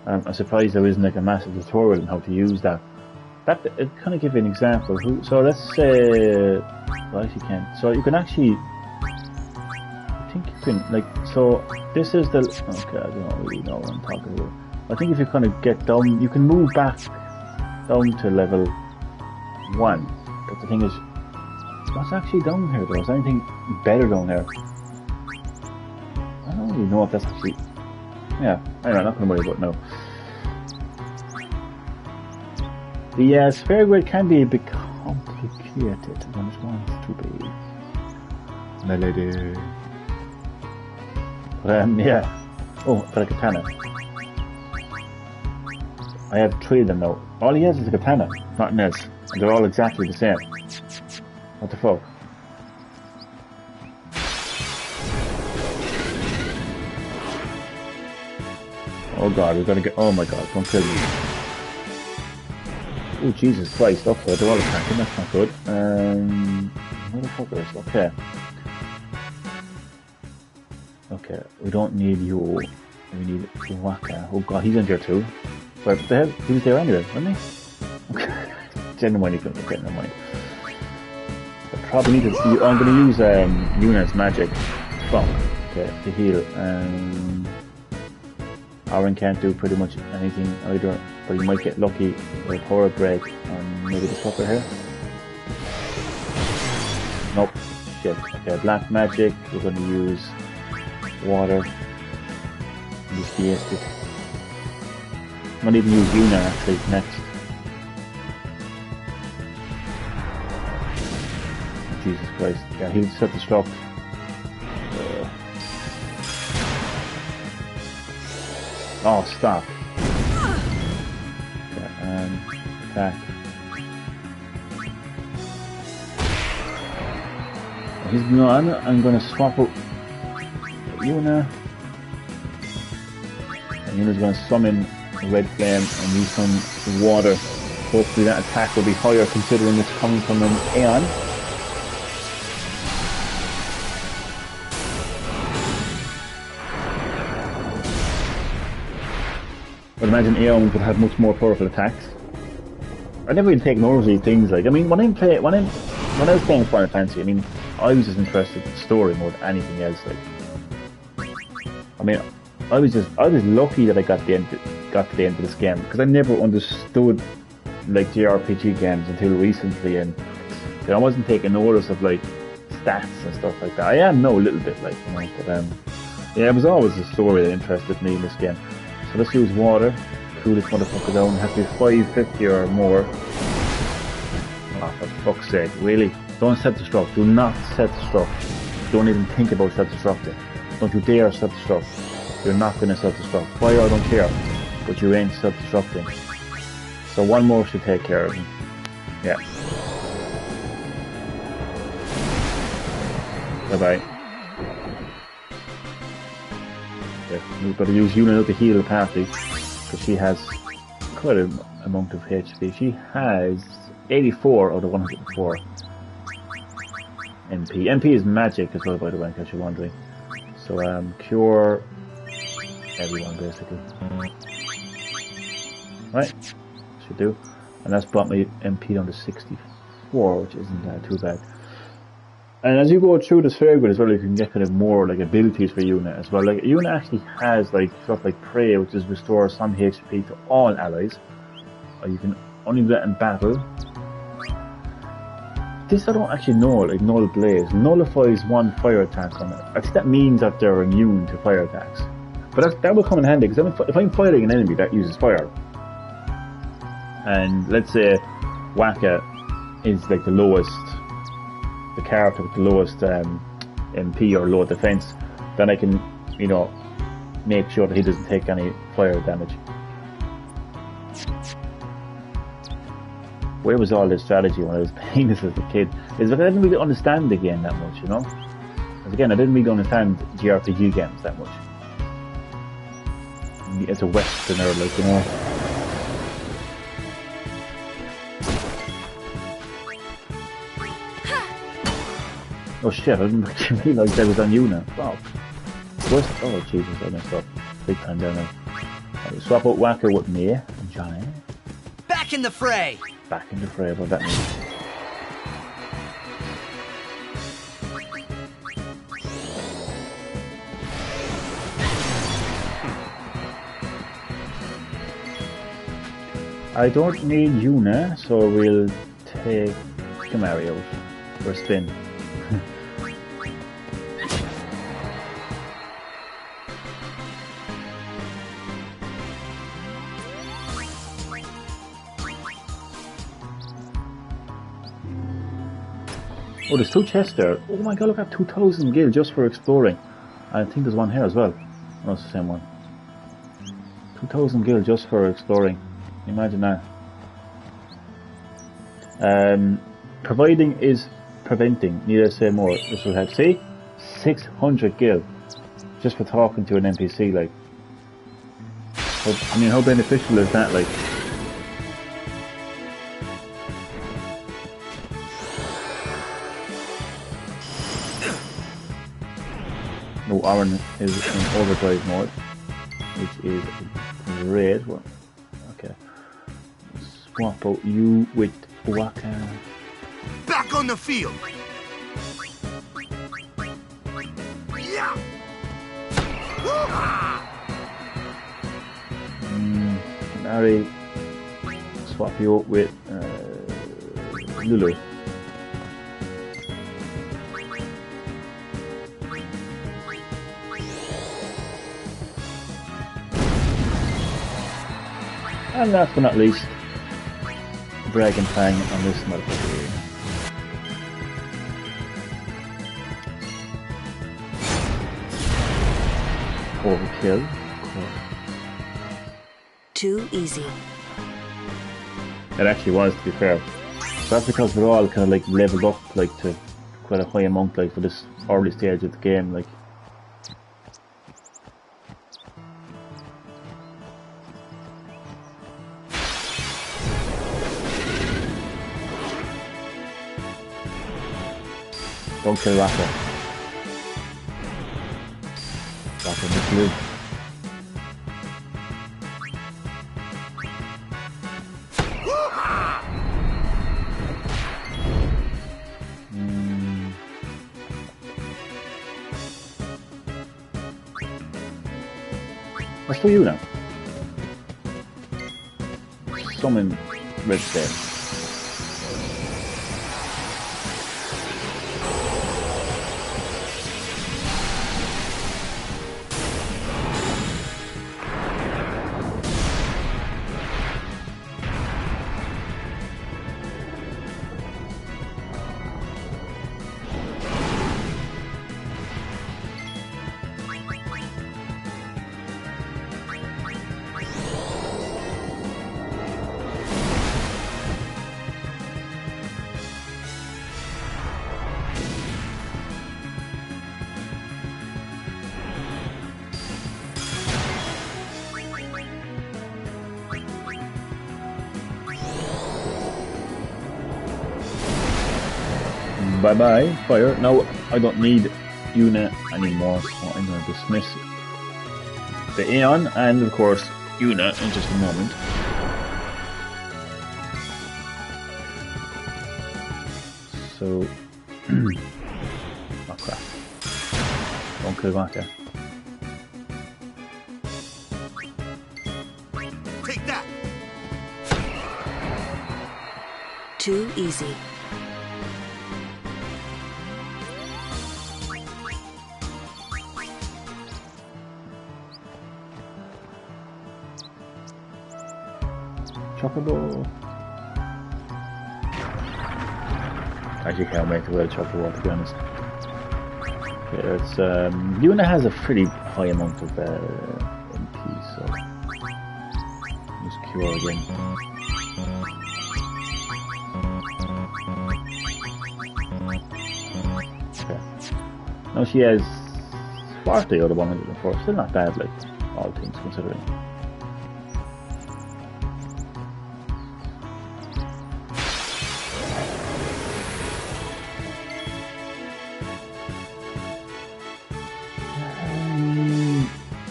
I'm surprised there isn't like a massive tutorial on how to use that. It kind of give you an example. So let's say, well, actually can't. So you can actually, I think you can like. So this is the. Okay, I don't really know what I'm talking about. I think if you kind of get down, you can move back down to level 1. But the thing is, what's actually down here though? Is there anything better down there? I don't really know if that's actually. Yeah, anyway, I'm not going to worry about it now. The sphere grid can be a bit complicated when it wants to be. Melody. Yeah. Oh, for a katana. I have 3 of them now. All he has is a katana, nothing else. And they're all exactly the same. What the fuck? Oh god, we're gonna get. Oh my god, don't kill me. Oh Jesus Christ, okay, they're all attacking, that's not good. Motherfuckers, okay. Okay, we don't need you. We need Waka. Oh god, he's in there too. Wait, what the hell? He was there anyway, wasn't he? Okay. Never mind, okay, never mind. probably need to. I'm going to use Yuna's magic spunk to heal. Aaron can't do pretty much anything either, but he might get lucky with power break and maybe the stopper here. Nope. Shit. Okay, black magic. We're going to use water. Use Fiestic. Might even use Yuna actually next. Jesus Christ. Yeah, he'll self-destruct. Oh, stop. Okay, attack. He's gone. I'm gonna swap out Yuna. And Yuna's gonna summon a red flame and use some water. Hopefully that attack will be higher considering it's coming from an Aeon. But imagine Aeon would have much more powerful attacks. I never really take notice of these things. Like, I mean, when I was playing Final Fantasy, I mean, I was just interested in the story more than anything else. Like, I mean, I was lucky that I got to the end of this game because I never understood like JRPG games until recently, and I wasn't taking notice of like stats and stuff like that. I am now a little bit, like, you know, but yeah, it was always the story that interested me in this game. So let's use water. Cool this motherfucker down. It has to be 550 or more. Oh, for fuck's sake, really? Don't self-destruct. Do not self-destruct. Don't even think about self-destructing. Don't you dare self-destruct. You're not going to self-destruct. Fire, I don't care. But you ain't self-destructing. So one more should take care of him. Yeah. Bye-bye. Okay, we've got to use Yuna to heal the party. Because she has quite an amount of HP. She has 84 out of 104. MP. MP is magic as well, by the way, in case you're wondering. So, cure everyone, basically. Right, should do. And that's brought my MP down to 64, which isn't too bad. And as you go through the sphere grid as well, you can get kind of more like abilities for Yuna as well. Like, Yuna actually has like stuff like Prey, which is restore some HP to all allies. Or you can only do that in battle. This I don't actually know, like Null Blaze nullifies one fire attack on it. I think that means that they're immune to fire attacks. But that will come in handy, because if I'm fighting an enemy that uses fire, and let's say Wakka is like the lowest, the character with the lowest MP or low defense, then I can, you know, make sure that he doesn't take any fire damage. Where was all this strategy when I was playing this as a kid? Is that I didn't really understand the game that much, you know? Because again, I didn't really understand JRPG games that much. As a Westerner, like, you know. Oh shit, I didn't actually realise that was on Yuna. Wow. Oh Jesus, I messed up. Big time down there. Right, swap out Wakka with me and Johnny. Back in the fray! Back in the fray, what that means. I don't need Yuna, so we'll take Kimahri out for a spin. Oh, there's 2 chests there. Oh my god, look at 2,000 gil just for exploring. I think there's one here as well. Oh, it's the same one. 2,000 gil just for exploring. Imagine that. Providing is preventing. Need I say more? This will help. See? 600 gil. Just for talking to an NPC, like. I mean, how beneficial is that, like? No, Aaron is in overdrive mode, which is great. Well, okay. Swap out you with Wakka. Back on the field! Ari, swap you up with Lulu. And last but not least, Dragon Fang on this motherfucker. Overkill. Cool. Too easy. It actually was, to be fair. That's because we're all kind of like leveled up like to quite a high amount like for this early stage of the game. Like, don't kill Rapper. Rapper must live. Let's do you now. Summon Red Stare. Bye bye, fire. Now I don't need Yuna anymore, so I'm going to dismiss the Aeon and of course Yuna in just a moment. So, oh crap. Don't kill Maka. Take that! Too easy. Chocobo. I actually can't wait to wear Chocobo, to be honest. Okay, it's Yuna has a pretty high amount of MP, so just cure again. Okay. Now she has 40 out of 104, still not bad, like all things considering.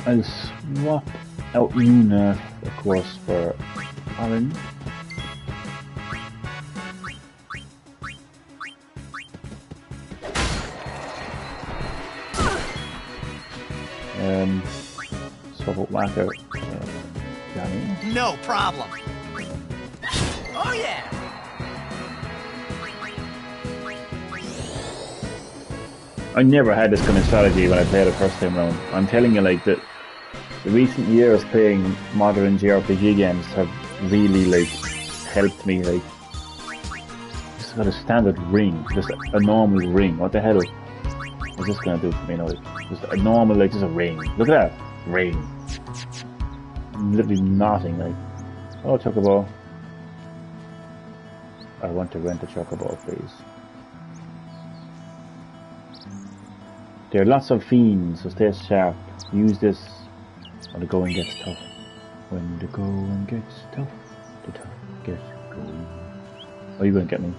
I'll swap out Yuna, of course, for Aaron. Swap out Maka, Yanni. No problem. Oh yeah! I never had this kind of strategy when I played it first time round. I'm telling you, like, that the recent years playing modern JRPG games have really, like, helped me, like, just got a standard ring, just a normal ring. What the hell is this gonna do for me now? Like, just a normal, like, just a ring. Look at that! Ring. Literally nothing, like, oh, Chocobo. I want to rent a Chocobo, please. There are lots of fiends, so stay sharp. Use this when the going gets tough. When the going gets tough, the tough gets going. Oh, you won't get me.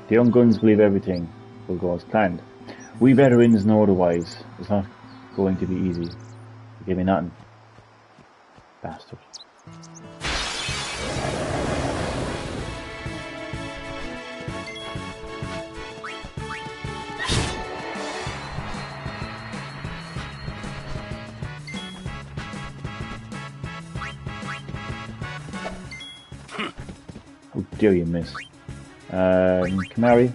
The young guns believe everything will go as planned. We veterans know otherwise. It's not going to be easy. You give me nothing. Bastard. dare you miss? Kamari?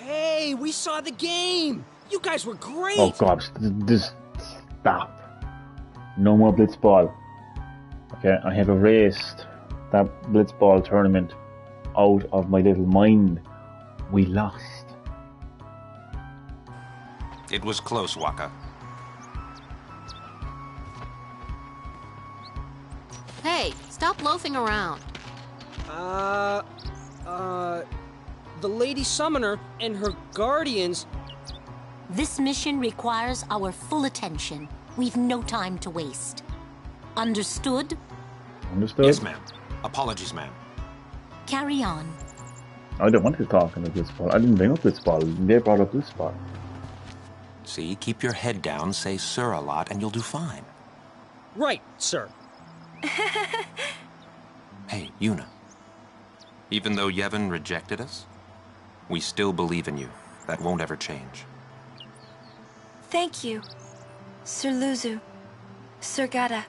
Hey, we saw the game! You guys were great! Oh gosh, just stop. No more Blitzball. Okay, I have erased that Blitzball tournament out of my little mind. We lost. It was close, Waka. Hey, stop loafing around. The Lady Summoner and her guardians... This mission requires our full attention. We've no time to waste. Understood? Understood? Yes, ma'am. Apologies, ma'am. Carry on. I don't want to talk on the Blitzball. I didn't bring up Blitzball. They brought up Blitzball. See, keep your head down, say sir a lot, and you'll do fine. Right, sir. Hey, Yuna. Even though Yevon rejected us, we still believe in you. That won't ever change. Thank you, Sir Luzu, Sir Gata.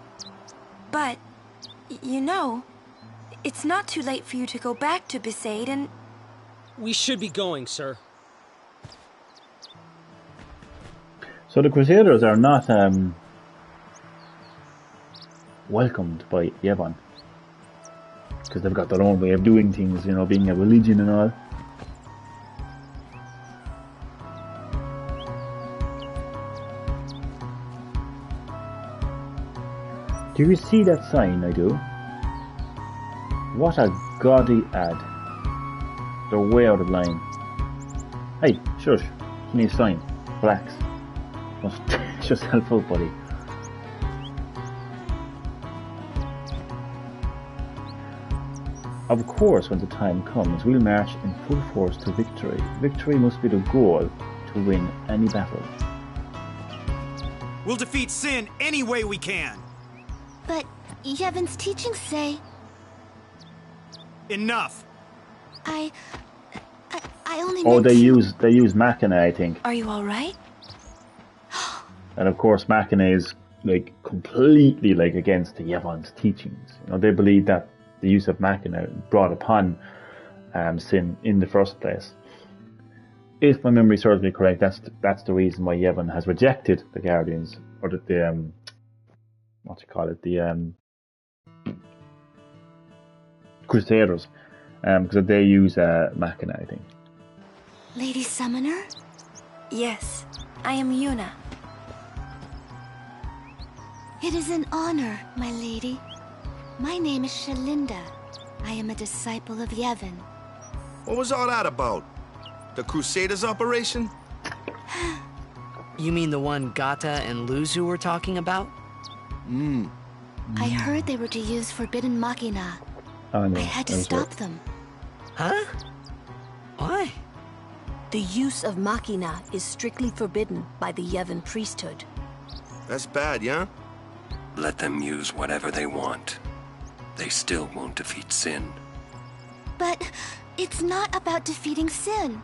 But, you know, it's not too late for you to go back to Besaid and... We should be going, sir. So the Crusaders are not welcomed by Yevon. Because they've got their own way of doing things, you know, being a religion and all. Do you see that sign I do? What a gaudy ad. They're way out of line. Hey, shush. Give me a sign. Relax. Must just help out, buddy. Of course, when the time comes, we'll march in full force to victory. Victory must be the goal to win any battle. We'll defeat Sin any way we can. But Yevon's teachings say... Enough. I only Oh, meant they to... use Machina, I think. Are you alright? And of course, Machina is like completely like against Yevon's teachings. You know, they believe that the use of Machina brought upon Sin in the first place. If my memory serves me correct, that's the reason why Yevon has rejected the Guardians, or the Crusaders, because they use Machina, I think. Lady Summoner? Yes, I am Yuna. It is an honor, my lady. My name is Shalinda. I am a disciple of Yevon. What was all that about? The Crusaders operation? You mean the one Gata and Luzu were talking about? I heard they were to use Forbidden Machina. Oh, no, I had to stop them. Huh? Why? The use of Machina is strictly forbidden by the Yevon priesthood. That's bad, yeah? Let them use whatever they want. They still won't defeat Sin. But it's not about defeating Sin.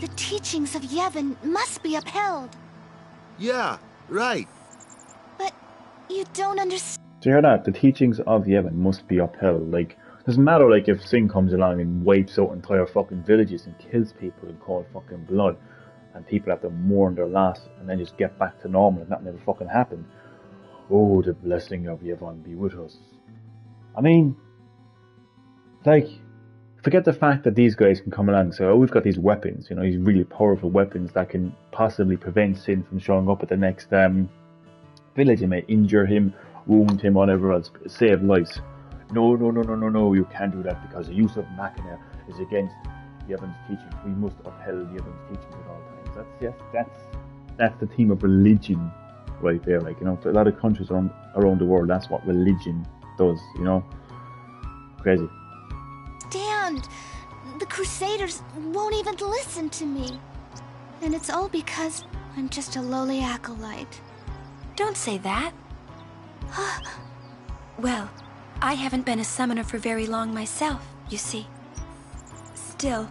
The teachings of Yevon must be upheld. Yeah, right. But you don't understand. Do you hear that? The teachings of Yevon must be upheld. Like, doesn't matter like if Sin comes along and wipes out entire fucking villages and kills people in cold fucking blood, and people have to mourn their loss and then just get back to normal and that never fucking happened. Oh, the blessing of Yevon be with us. I mean, like, forget the fact that these guys can come along and say, oh, we've got these weapons, you know, these really powerful weapons that can possibly prevent Sin from showing up at the next village. It may injure him, wound him, whatever else, save lives. No, you can't do that because the use of Machina is against Yevon's teachings. We must uphold Yevon's teachings at all times. That's the theme of religion right there. Like, you know, a lot of countries around the world, that's what religion does, you know. Crazy. Stand! The Crusaders won't even listen to me. And it's all because I'm just a lowly acolyte. Don't say that. Well, I haven't been a summoner for very long myself, you see. Still,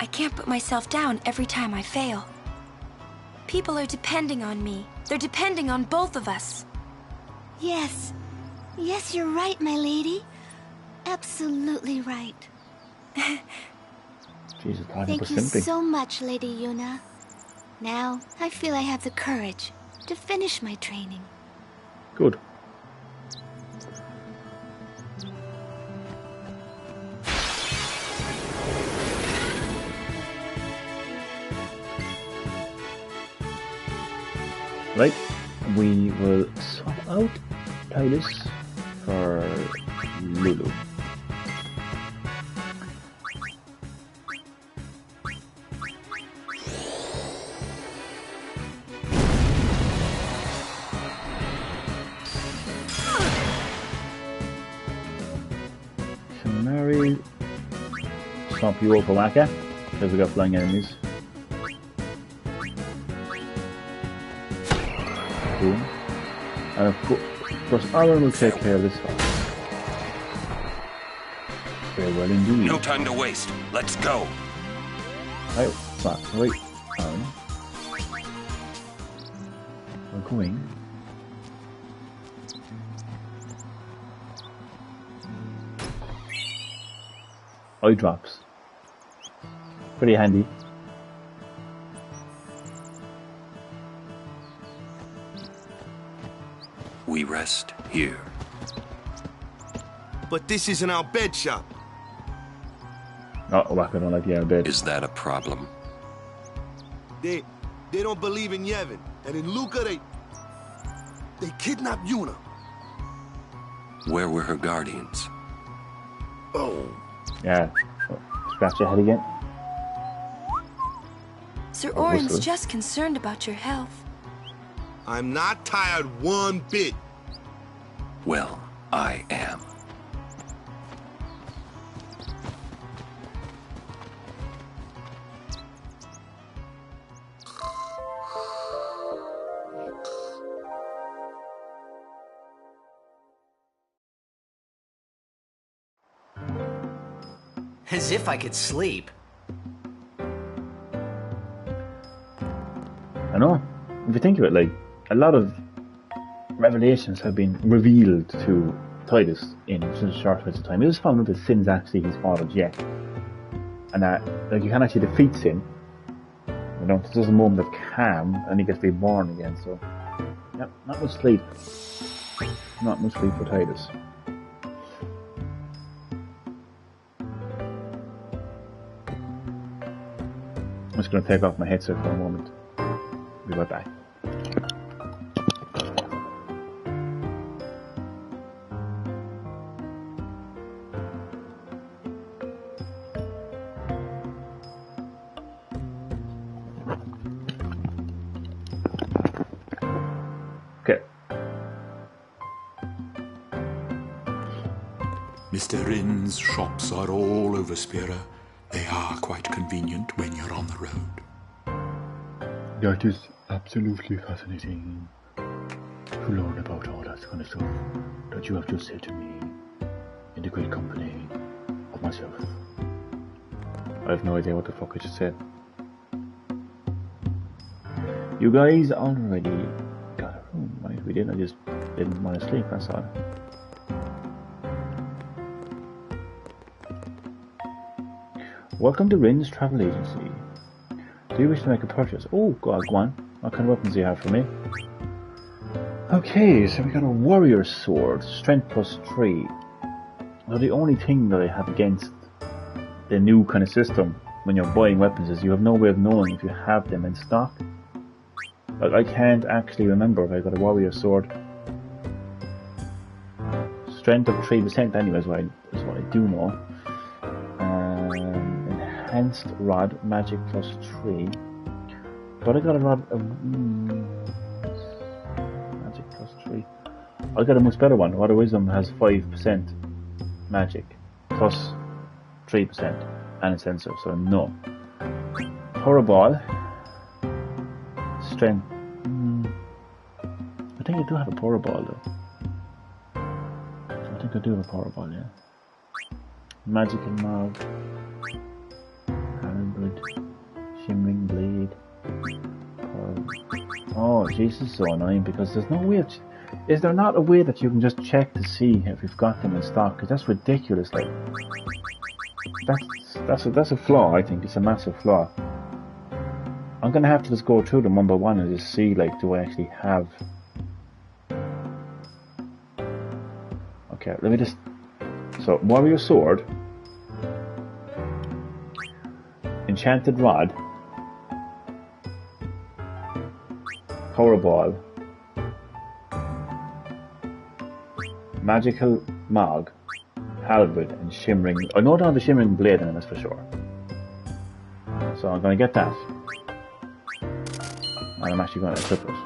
I can't put myself down every time I fail. People are depending on me. They're depending on both of us. Yes. Yes, you're right, my lady. Absolutely right. Jesus, thank you so much, Lady Yuna. Now, I feel I have the courage to finish my training. Good. Right, we will swap out Tidus for Lulu. Shamari, swap you over Waka, because we got flying enemies. Boom. And of course, Arwen will take care of this one. Very well indeed. No time to waste. Let's go. Right, wait. We're going. Eye drops. Pretty handy. We rest here. But this isn't our bed shop. Oh, Waka don't like our bed. Is that a problem? They don't believe in Yevon. And in Luca, they kidnapped Yuna. Where were her guardians? Oh. Yeah. Scratch your head again. Sir Orin's just concerned about your health. I'm not tired one bit. Well, I am. As if I could sleep. I know. If you think of it, like, a lot of revelations have been revealed to Tidus in such a short space of time. He just found out that Sin's actually his father, Jack. And that, like, you can actually defeat Sin. You know, it's just a moment of calm, and he gets reborn again, so... Yep, not much sleep. Not much sleep for Tidus. I'm just going to take off my headset for a moment. Be right back. Okay. Mr. Rin's shops are all over Spira. They are quite convenient when you're on the road. That is absolutely fascinating to learn about all that kind of stuff that you have just said to me in the great company of myself. I have no idea what the fuck I just said. You guys already got a room, right? We didn't, I just didn't want to sleep, that's all. Welcome to Rin's Travel Agency. Do you wish to make a purchase? Oh, go on. What kind of weapons do you have for me? Okay, so we got a warrior sword, strength +3. Now the only thing that I have against the new kind of system when you're buying weapons is you have no way of knowing if you have them in stock. Like, I can't actually remember if I got a warrior sword. Strength of 3% anyway is what I do know. Enhanced rod, magic +3. But I got a rod of magic +3. I got a much better one. Rod of Wisdom has 5% magic plus 3%. And a sensor, so no. Power ball. Strength. I think I do have a power ball though. I think I do have a power ball, yeah. Magical Mog. Halberd. Shimmering Blade. Oh, Jesus, so annoying because there's no way of... Is there not a way that you can just check to see if you've got them in stock? Because that's ridiculous, like... That's a flaw, I think. It's a massive flaw. I'm gonna have to just go through them one by one and just see, like, do I actually have... Okay, let me just... So, Warrior Sword. Enchanted Rod. Power Ball. Magical Mog. Halberd and Shimmering... I know I don't have the Shimmering Blade in it, that's for sure. So I'm going to get that. And I'm actually going to equip it.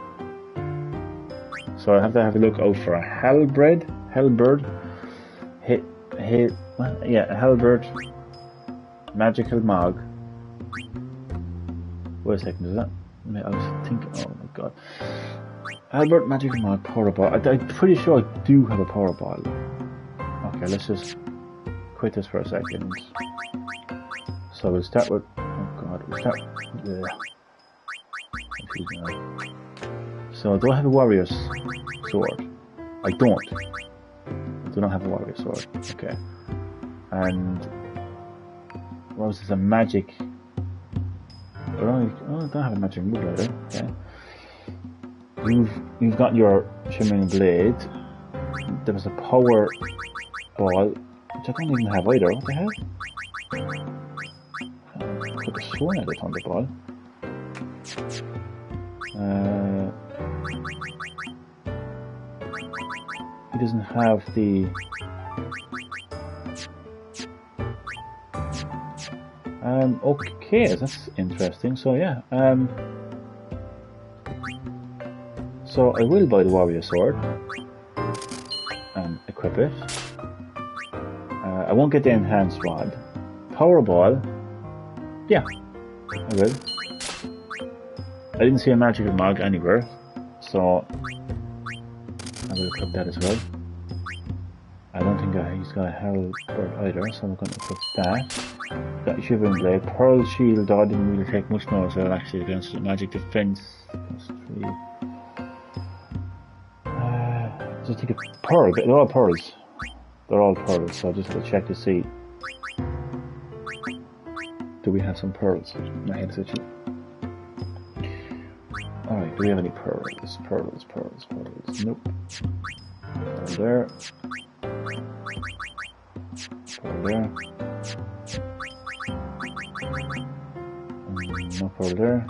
So I have to have a look out for a Halberd. Halberd. Magical Mog. Wait a second, is that... I was thinking... Oh my god. Halberd, Magical Mog, Power Ball. I'm pretty sure I do have a Power Ball. Okay, let's just quit this for a second. So we'll start with... Oh god, we'll start... So do I have a Warrior's Sword? I don't. I do not have a Warrior's Sword. Okay. And... What was this? A magic... Oh, I don't have a magic move either. Okay. You've got your Shimmering Blade. There was a Power Ball, which I don't even have either. What the hell? I could have sworn I had a Thunderball. He doesn't have the... okay, that's interesting. So yeah, so I will buy the Warrior Sword and equip it. I won't get the Enhanced Rod. Power Ball, yeah, I will. I didn't see a Magical Mog anywhere, so I will equip that as well. I don't think he's got a Halberd either, so I'm going to equip that. Got Shimmering Blade, Pearl Shield, though I didn't really take much notice of it actually against the Magic Defense. +3. Just think of Pearl, they're all pearls. They're all pearls, so I just have to check to see. Do we have some pearls? My head's itchy. Alright, do we have any pearls? Pearls. Nope. Pearl there. Pearl there. No pearl there.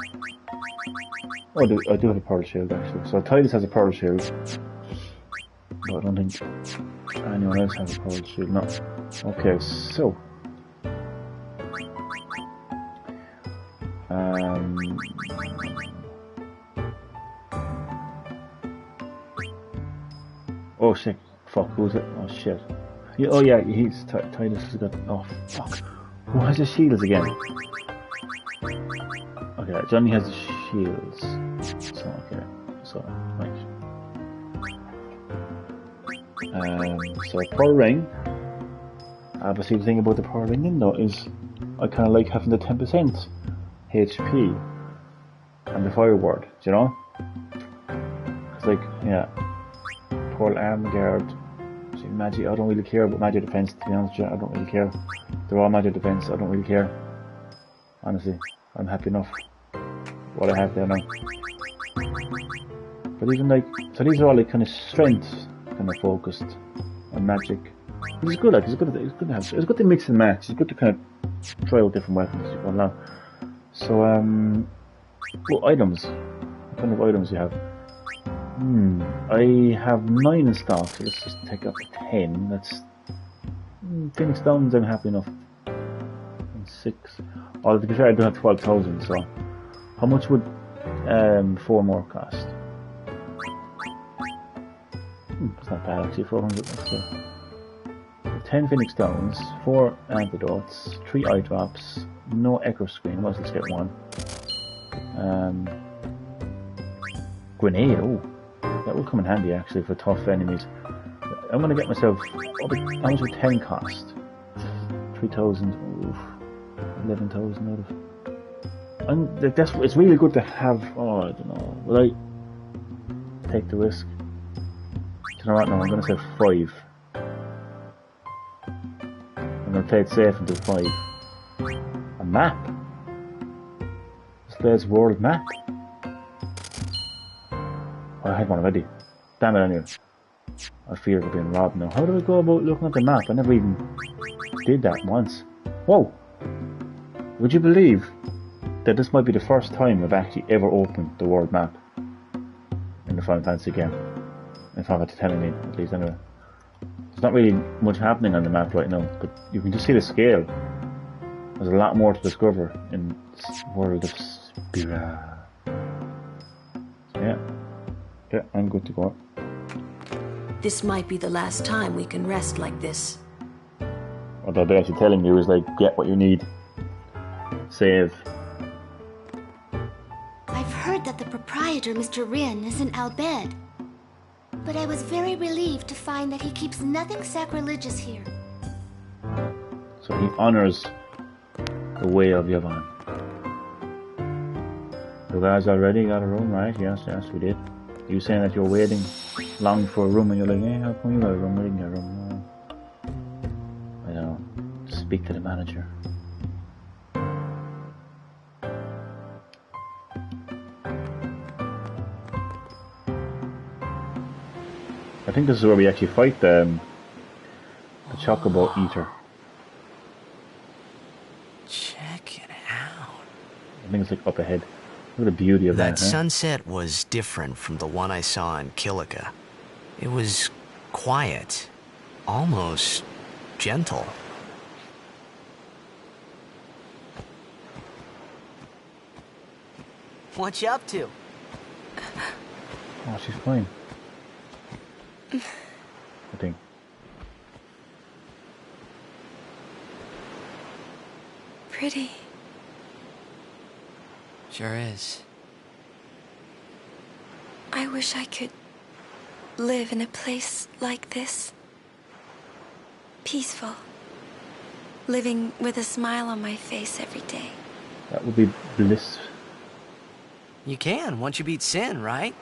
Oh, I do have a pearl shield actually. So Titus has a pearl shield. But I don't think anyone else has a pearl shield. No. Okay, so. Oh shit. Fuck, who's it? Oh shit. Yeah, oh yeah, Titus has got... Oh fuck. Who has the shields again? Okay, Johnny has the shields. So, okay. So, right. So, Pearl Ring. Obviously, the thing about the Pearl Ring then, though, is I kind of like having the 10% HP and the Fire Ward, do you know? It's like, yeah. Pearl Arm Guard. See, Magic, I don't really care about Magic Defense, to be honest with you. I don't really care. They're all Magic Defense, I don't really care. Honestly, I'm happy enough what I have there now. But even like, so these are all like kind of strength kind of focused on magic. Which is good, like, it's good to mix and match. It's good to kind of try out different weapons as you go along. So, well, items. What kind of items do you have? I have 9 in stock, so let's just take up to 10. That's Phoenix Downs, I'm happy enough. And 6. Oh, to be fair, I do have 12,000, so how much would 4 more cost? It's not bad actually, 400, that's good. 10 Phoenix Downs, 4 antidotes, 3 eye drops, no echo screen. Well, let's get one. Grenade. Oh, that will come in handy actually for tough enemies. I'm gonna get myself. How much would 10 cost? 3,000. 11,000 out of. It's really good to have. Oh, I don't know. Will I take the risk? You know what? No, I'm gonna say 5. I'm gonna play it safe and do 5. A map. This plays world map. Oh, I had one already. Damn it, anyway. I fear we're being robbed now. How do I go about looking at the map? I never even did that once. Whoa! Would you believe that this might be the first time I've actually ever opened the world map in the Final Fantasy game? If I had to tell me, at least anyway. There's not really much happening on the map right now, but you can just see the scale. There's a lot more to discover in this world of Spira. So yeah, I'm good to go. This might be the last time we can rest like this. What they're basically telling you is like, get what you need. Save. I've heard that the proprietor, Mr. Rin, is in Al Bhed. But I was very relieved to find that he keeps nothing sacrilegious here. So he honors the way of Yevon. You guys already got a room, right? Yes, we did. You saying that you're waiting long for a room and you're like, hey, how come you got a room? I didn't get a room. I don't know. Speak to the manager. I think this is where we actually fight the Chocobo Eater. Check it out. I think it's like up ahead. Look at the beauty of that. That sunset was different from the one I saw in Kilika. It was quiet, almost gentle. What you up to? Oh, she's fine. I think. Pretty. Sure is. I wish I could live in a place like this. Peaceful. Living with a smile on my face every day. That would be bliss. You can, once you beat Sin, right?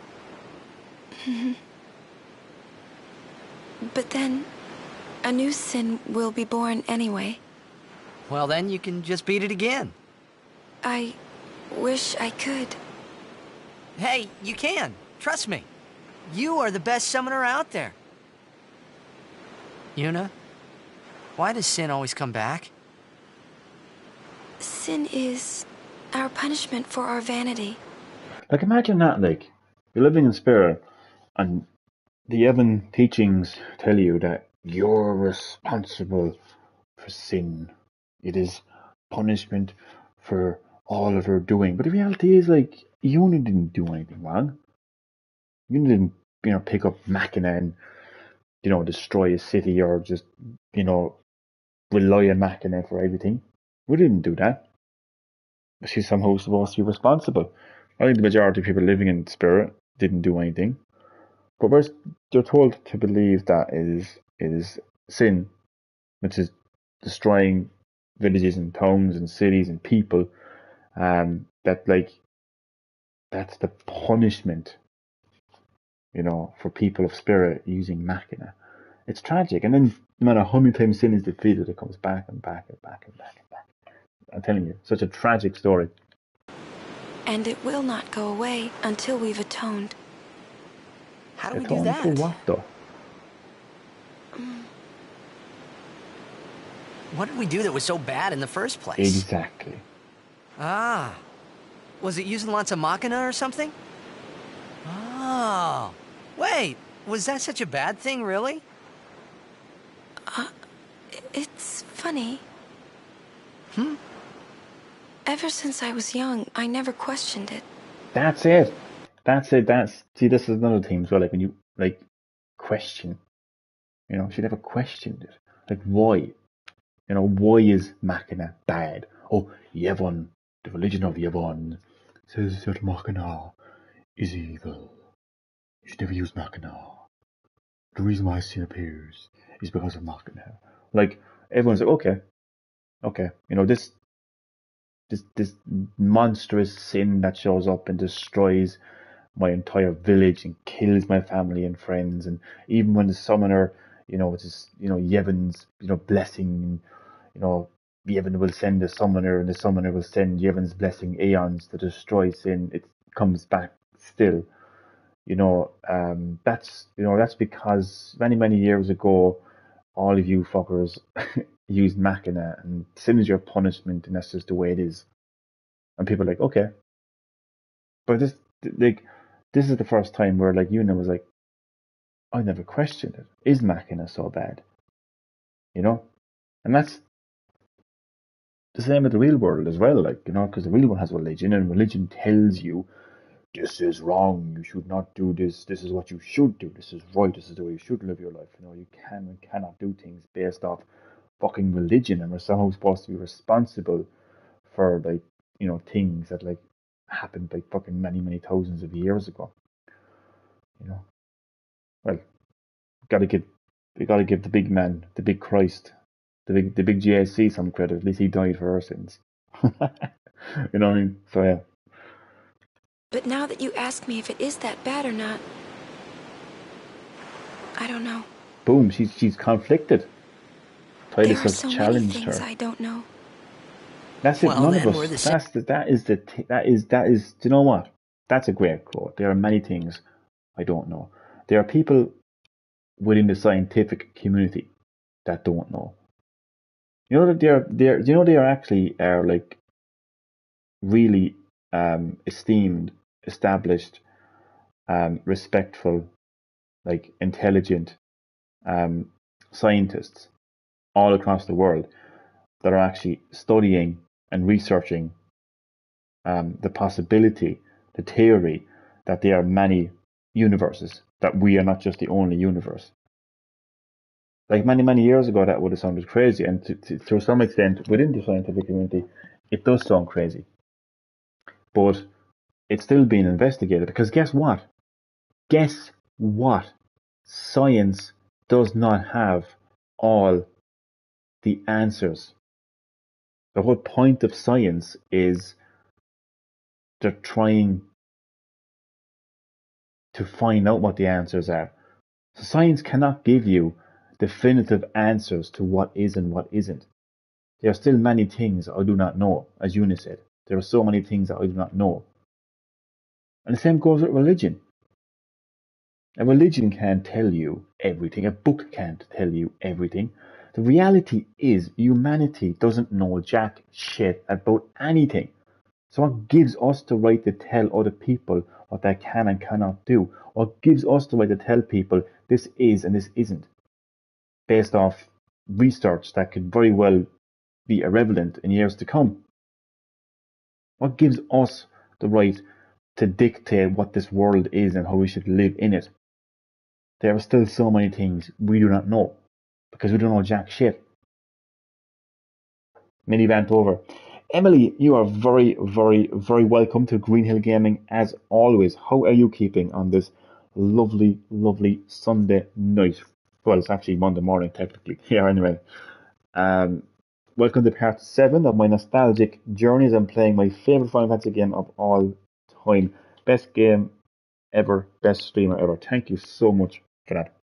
But then, a new Sin will be born anyway. Well, then you can just beat it again. I wish I could. Hey, you can. Trust me. You are the best summoner out there. Yuna, why does Sin always come back? Sin is our punishment for our vanity. Like, imagine that, like, you're living in Spira, and the Yevon teachings tell you that you're responsible for sin. It is punishment for all of her doing. But the reality is, like, Yuna didn't do anything wrong. Yuna didn't, pick up Machina and, destroy a city or just, rely on Machina for everything. We didn't do that. She's somehow supposed to be responsible. I think the majority of people living in Spirit didn't do anything. But they're told to believe that it is sin, which is destroying villages and towns and cities and people. That's the punishment, for people of Spirit using Machina. It's tragic. And then no matter how many times sin is defeated, it comes back and back and back and back and back. I'm telling you, such a tragic story. And it will not go away until we've atoned. How do we do that? For what, though? What did we do that was so bad in the first place? Exactly. Ah. Was it using lots of Machina or something? Oh. Wait, was that such a bad thing, really? It's funny. Ever since I was young, I never questioned it. That's it. See, this is another thing as well, like when you, question, she never questioned it. Like, why? You know, why is Machina bad? Oh, Yevon, the religion of Yevon, says that Machina is evil. You should never use Machina. The reason why sin appears is because of Machina. Like, everyone's like, okay, you know, this monstrous sin that shows up and destroys my entire village and kills my family and friends, and even when the summoner, you know, it's just, you know, Yevon's, you know, blessing, you know, Yevon will send a summoner and the summoner will send Yevon's blessing aeons to destroy sin, it comes back still. You know, that's because many years ago, all of you fuckers used Machina, and sin is your punishment, and that's just the way it is. And people are like, okay, but this is the first time where like Yuna was like, I never questioned it. Is Machina so bad? You know, and that's the same with the real world as well. Like, you know, because the real world has religion, and religion tells you this is wrong, you should not do this, this is what you should do, this is right, this is the way you should live your life. You know, you can and cannot do things based off fucking religion, and we're somehow supposed to be responsible for, like, you know, things that like happened like fucking many thousands of years ago. You know, well, we gotta give the big man, the big Christ, the big JSC some credit. At least he died for our sins. You know what I mean? So yeah. But now that you ask me if it is that bad or not, I don't know. Boom, she's conflicted. Titus There are so many things her. I don't know. That's it. None of us. That is. Do you know what? That's a great quote. There are many things I don't know. There are people within the scientific community that don't know. You know that they're. You know they are actually like really esteemed, established, respectful, like intelligent scientists all across the world that are actually studying and researching the possibility, the theory that there are many universes, that we are not just the only universe. Like many years ago, that would have sounded crazy, and to some extent, within the scientific community, it does sound crazy. But it's still being investigated, because guess what? Guess what? Science does not have all the answers. The whole point of science is they're trying to find out what the answers are. So science cannot give you definitive answers to what is and what isn't. There are still many things I do not know, as Yuna said. There are so many things that I do not know. And the same goes with religion. A religion can't tell you everything. A book can't tell you everything. The reality is humanity doesn't know jack shit about anything. So what gives us the right to tell other people what they can and cannot do? What gives us the right to tell people this is and this isn't? Based off research that could very well be irrelevant in years to come. What gives us the right to dictate what this world is and how we should live in it? There are still so many things we do not know, because we don't know jack shit. Mini rant over. Emily, you are very welcome to Green Hill Gaming as always. How are you keeping on this lovely Sunday night? Well, it's actually Monday morning technically. Yeah, anyway. Welcome to part 7 of my nostalgic journeys. I'm playing my favourite Final Fantasy game of all time. Best game ever, best streamer ever. Thank you so much for that.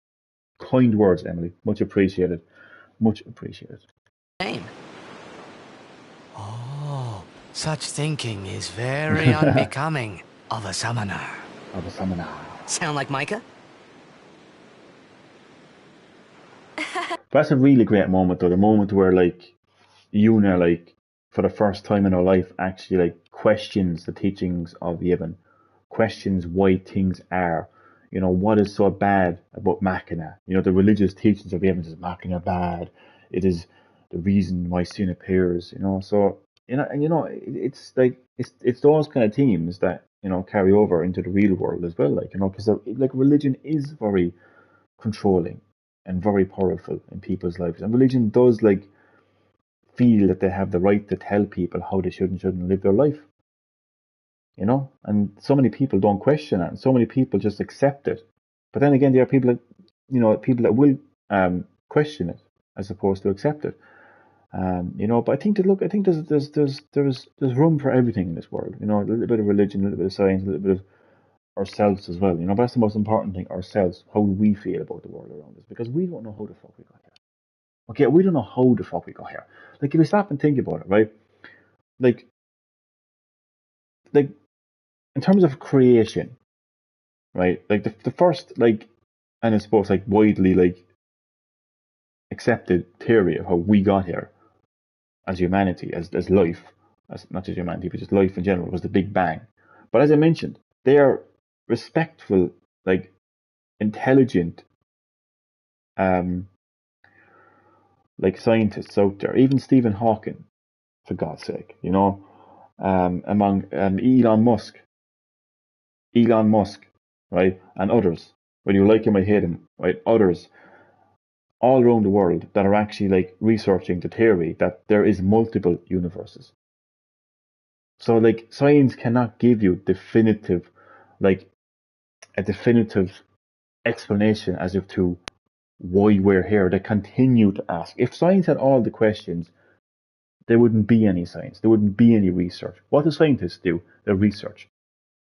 Kind words, Emily. Much appreciated. Much appreciated. Name. Oh, such thinking is very unbecoming of a summoner. Sound like Micah? That's a really great moment, though. The moment where, like, Yuna, like, for the first time in her life, actually, like, questions the teachings of Yevon. Questions why things are. You know, what is so bad about Machina? You know, the religious teachings of Yevon is Machina bad. It is the reason why sin appears. You know, so it's like it's those kind of themes that carry over into the real world as well. Like because like religion is very controlling. and very powerful in people's lives. And religion does like feel that they have the right to tell people how they should and shouldn't live their life. You know, and so many people don't question it, and so many people just accept it. But then again, there are people that, you know, people that will question it as opposed to accept it. You know, but I think I think there's room for everything in this world. You know, a little bit of religion, a little bit of science, a little bit of ourselves as well. You know, but that's the most important thing, ourselves. How do we feel about the world around us? Because we don't know how the fuck we got here. Okay, we don't know how the fuck we got here. Like, if we stop and think about it, right? Like in terms of creation, right? Like the first, like, and I suppose like widely like accepted theory of how we got here as humanity, as life, as not just humanity, but just life in general, was the Big Bang. But as I mentioned, they are respectful, like intelligent, like scientists out there. Even Stephen Hawking, for God's sake, you know, among Elon Musk, right, and others, whether you like him or hate him, right, others all around the world that are actually like researching the theory that there is multiple universes. So like science cannot give you definitive, like a definitive explanation as if to why we're here. They continue to ask. If science had all the questions, there wouldn't be any science. There wouldn't be any research. What do scientists do? They research.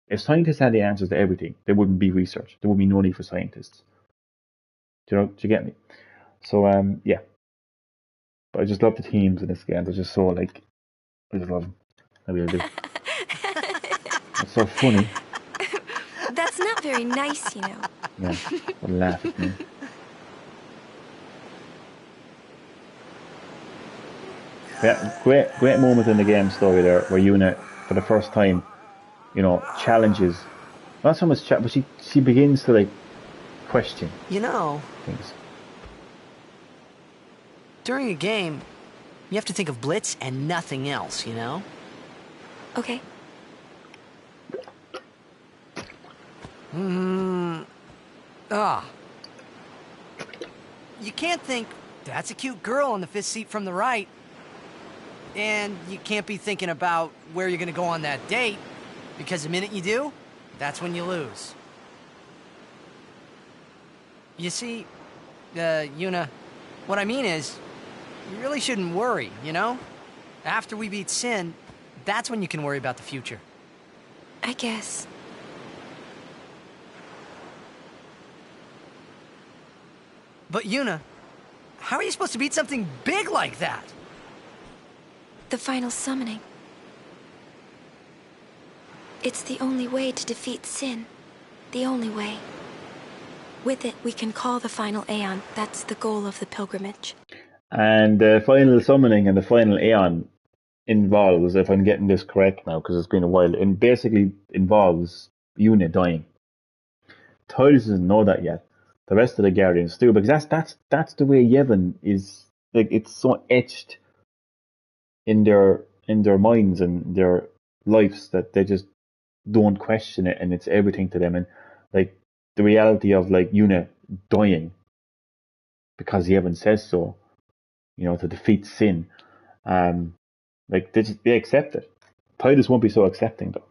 If scientists had the answers to everything, there wouldn't be research. There would be no need for scientists. Do you get me? So yeah. But I just love the teams in this game. They're just so like, I just love them. I really do. It's so funny. That's not very nice, you know. Yeah, they laugh at me. Yeah, great moment in the game story there where Yuna, for the first time, you know, challenges, not so much but she begins to like question, you know, things. During a game, you have to think of Blitz and nothing else, you know? Okay. You can't think, that's a cute girl on the 5th seat from the right. And you can't be thinking about where you're gonna go on that date, because the minute you do, that's when you lose. You see, Yuna, what I mean is, you really shouldn't worry, you know? After we beat Sin, that's when you can worry about the future. I guess. But Yuna, how are you supposed to beat something big like that? The final summoning. It's the only way to defeat Sin. The only way. With it, we can call the final Aeon. That's the goal of the pilgrimage. And the final summoning and the final Aeon involves, if I'm getting this correct now, because it's been a while, it basically involves Yuna dying. Tidus doesn't know that yet. The rest of the Guardians do, because that's the way Yevon is. Like, it's so etched in their minds and their lives that they just don't question it, and it's everything to them. And like the reality of like Yuna dying because Yevon says so, you know, to defeat Sin, like they accept it. Tidus won't be so accepting though.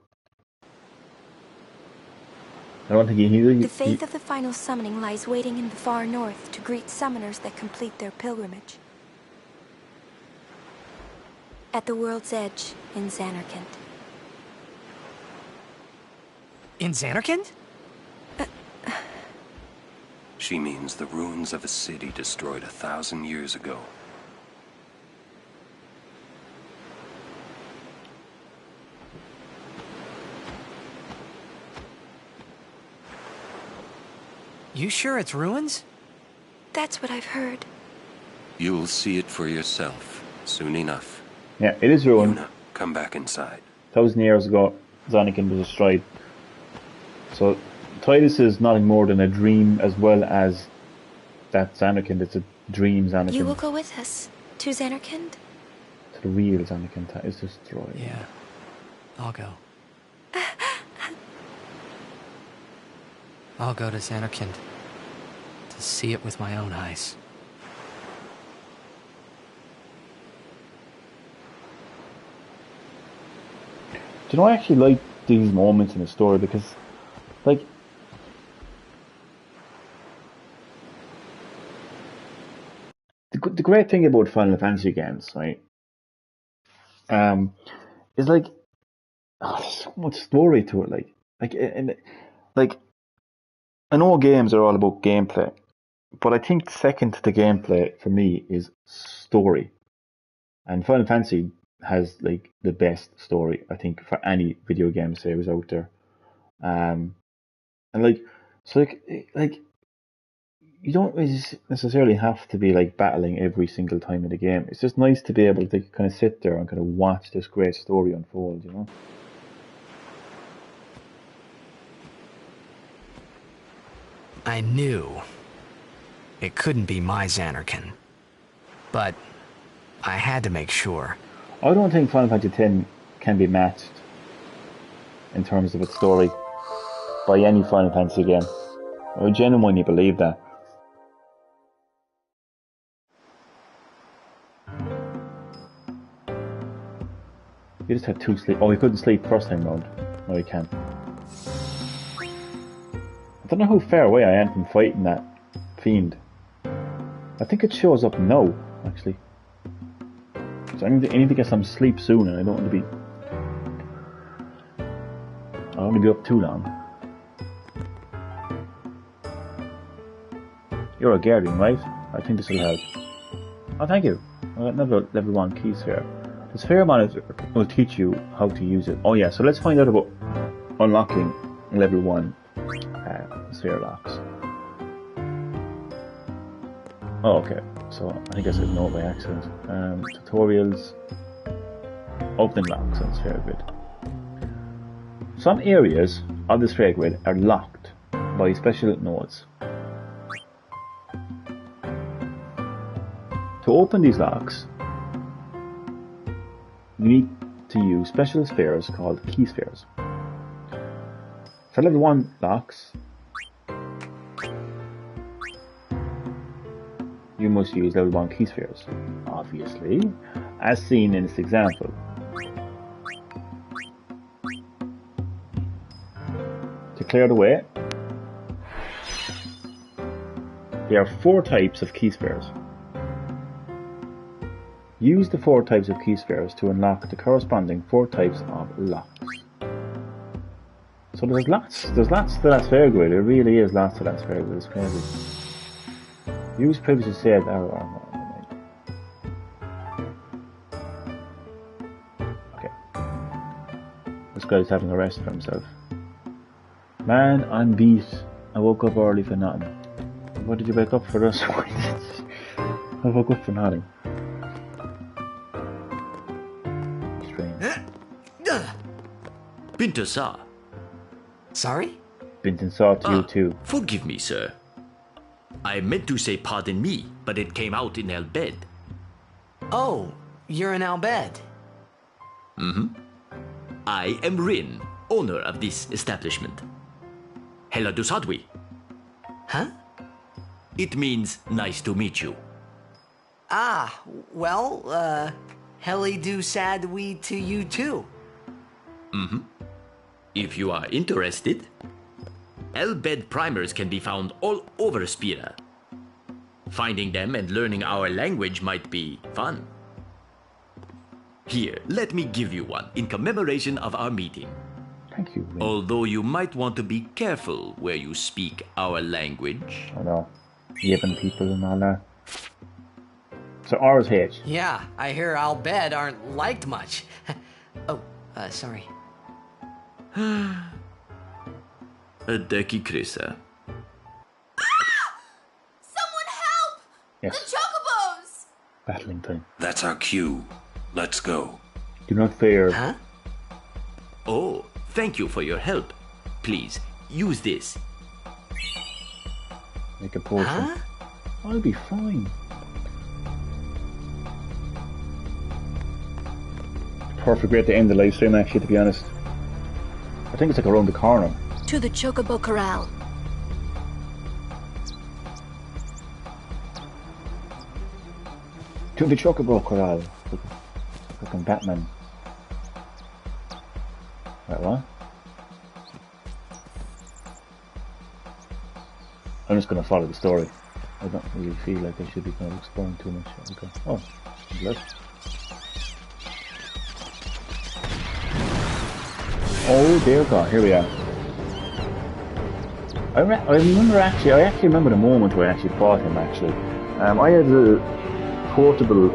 I don't think The faith of the final summoning lies waiting in the far north to greet summoners that complete their pilgrimage. At the world's edge in Zanarkand. In Zanarkand? She means the ruins of a city destroyed 1,000 years ago. You sure it's ruins? That's what I've heard. You'll see it for yourself soon enough. Yeah, it is ruined. Yuna, come back inside. 1,000 years ago, Zanarkand was destroyed. So Tidus is nothing more than a dream, as well as that Zanarkand. It's a dream Zanarkand. You will go with us to Zanarkand? To the real Zanarkand that is destroyed. Yeah, I'll go. I'll go to Zanarkand to to see it with my own eyes. Do you know, I actually like these moments in the story because, like, the great thing about Final Fantasy games, right, is like, there's so much story to it. Like, I know games are all about gameplay, but I think second to the gameplay for me is story, and Final Fantasy has like the best story I think for any video game series out there, and like you don't really necessarily have to be like battling every single time in the game. It's just nice to be able to kind of sit there and kind of watch this great story unfold, you know. I knew it couldn't be my Zanarkand, but I had to make sure. I don't think Final Fantasy X can be matched in terms of its story by any Final Fantasy game. I genuinely believe that. You just had 2 sleep. Oh, he couldn't sleep first time round. No, he can. I don't know how far away I am from fighting that fiend. I think it shows up now, actually. So I need to get some sleep soon, and I don't want to be... I don't want to be up too long. You're a guardian, right? I think this will help. Oh, thank you. I got another level 1 key sphere. The sphere monitor will teach you how to use it. Oh yeah, so let's find out about unlocking level 1 sphere locks. Oh, okay. So I think I said no by accident. Tutorials. Opening locks on sphere grid. Some areas of the sphere grid are locked by special nodes. To open these locks, you need to use special spheres called key spheres. For level 1 locks, you must use level 1 key spheres, obviously, as seen in this example. To clear the way, there are 4 types of key spheres. Use the 4 types of key spheres to unlock the corresponding 4 types of locks. So there's lots to that sphere grid. It really is lots to that sphere grid. It's crazy. Use previously saved arrow. Okay. This guy's having a rest for himself. Man, I'm beat. I woke up early for nothing. What did you wake up for this? I woke up for nothing. Binta Sa. Sorry? Binta Sa to you too. Forgive me, sir. I meant to say pardon me, but it came out in Al Bhed. Oh, you're in Al Bhed. I am Rin, owner of this establishment. Hela Dusadwi. Huh? It means nice to meet you. Ah, well, Heli do Sadwi to you too. If you are interested, Al Bhed primers can be found all over Spira. Finding them and learning our language might be fun. Here, let me give you one in commemoration of our meeting. Thank you, Rin. Although you might want to be careful where you speak our language. Oh no. Yevon people and all that. So R is H. Yeah, I hear Al Bhed aren't liked much. Oh, sorry. Adeki Krisa. Someone help! Yes. The chocobos! Battling time. That's our cue. Let's go. Do not fear. Huh? Oh, thank you for your help. Please, use this. Make a potion. Huh? I'll be fine. Perfect way to end the live stream, actually, to be honest. I think it's like around the corner. To the Chocobo Corral. To the Chocobo Corral. Fucking Batman. Wait, what? I'm just gonna follow the story. I don't really feel like I should be kind of exploring too much. Okay. Oh, blood. Oh dear God, here we are. I actually remember the moment where I actually bought him actually. I had a portable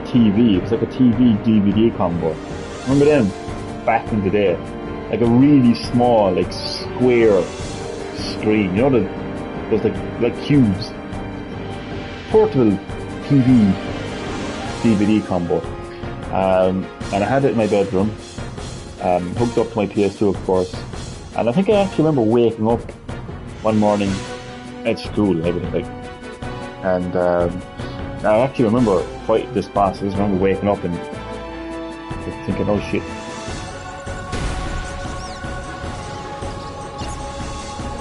TV. It was like a TV DVD combo. Remember them back in the day? Like a really small, like square screen. You know those like cubes. Portable TV DVD combo. And I had it in my bedroom. Hooked up to my PS2 of course. And I think I actually remember waking up one morning at school and everything. And I actually remember fighting this boss. I just remember waking up and thinking, oh shit.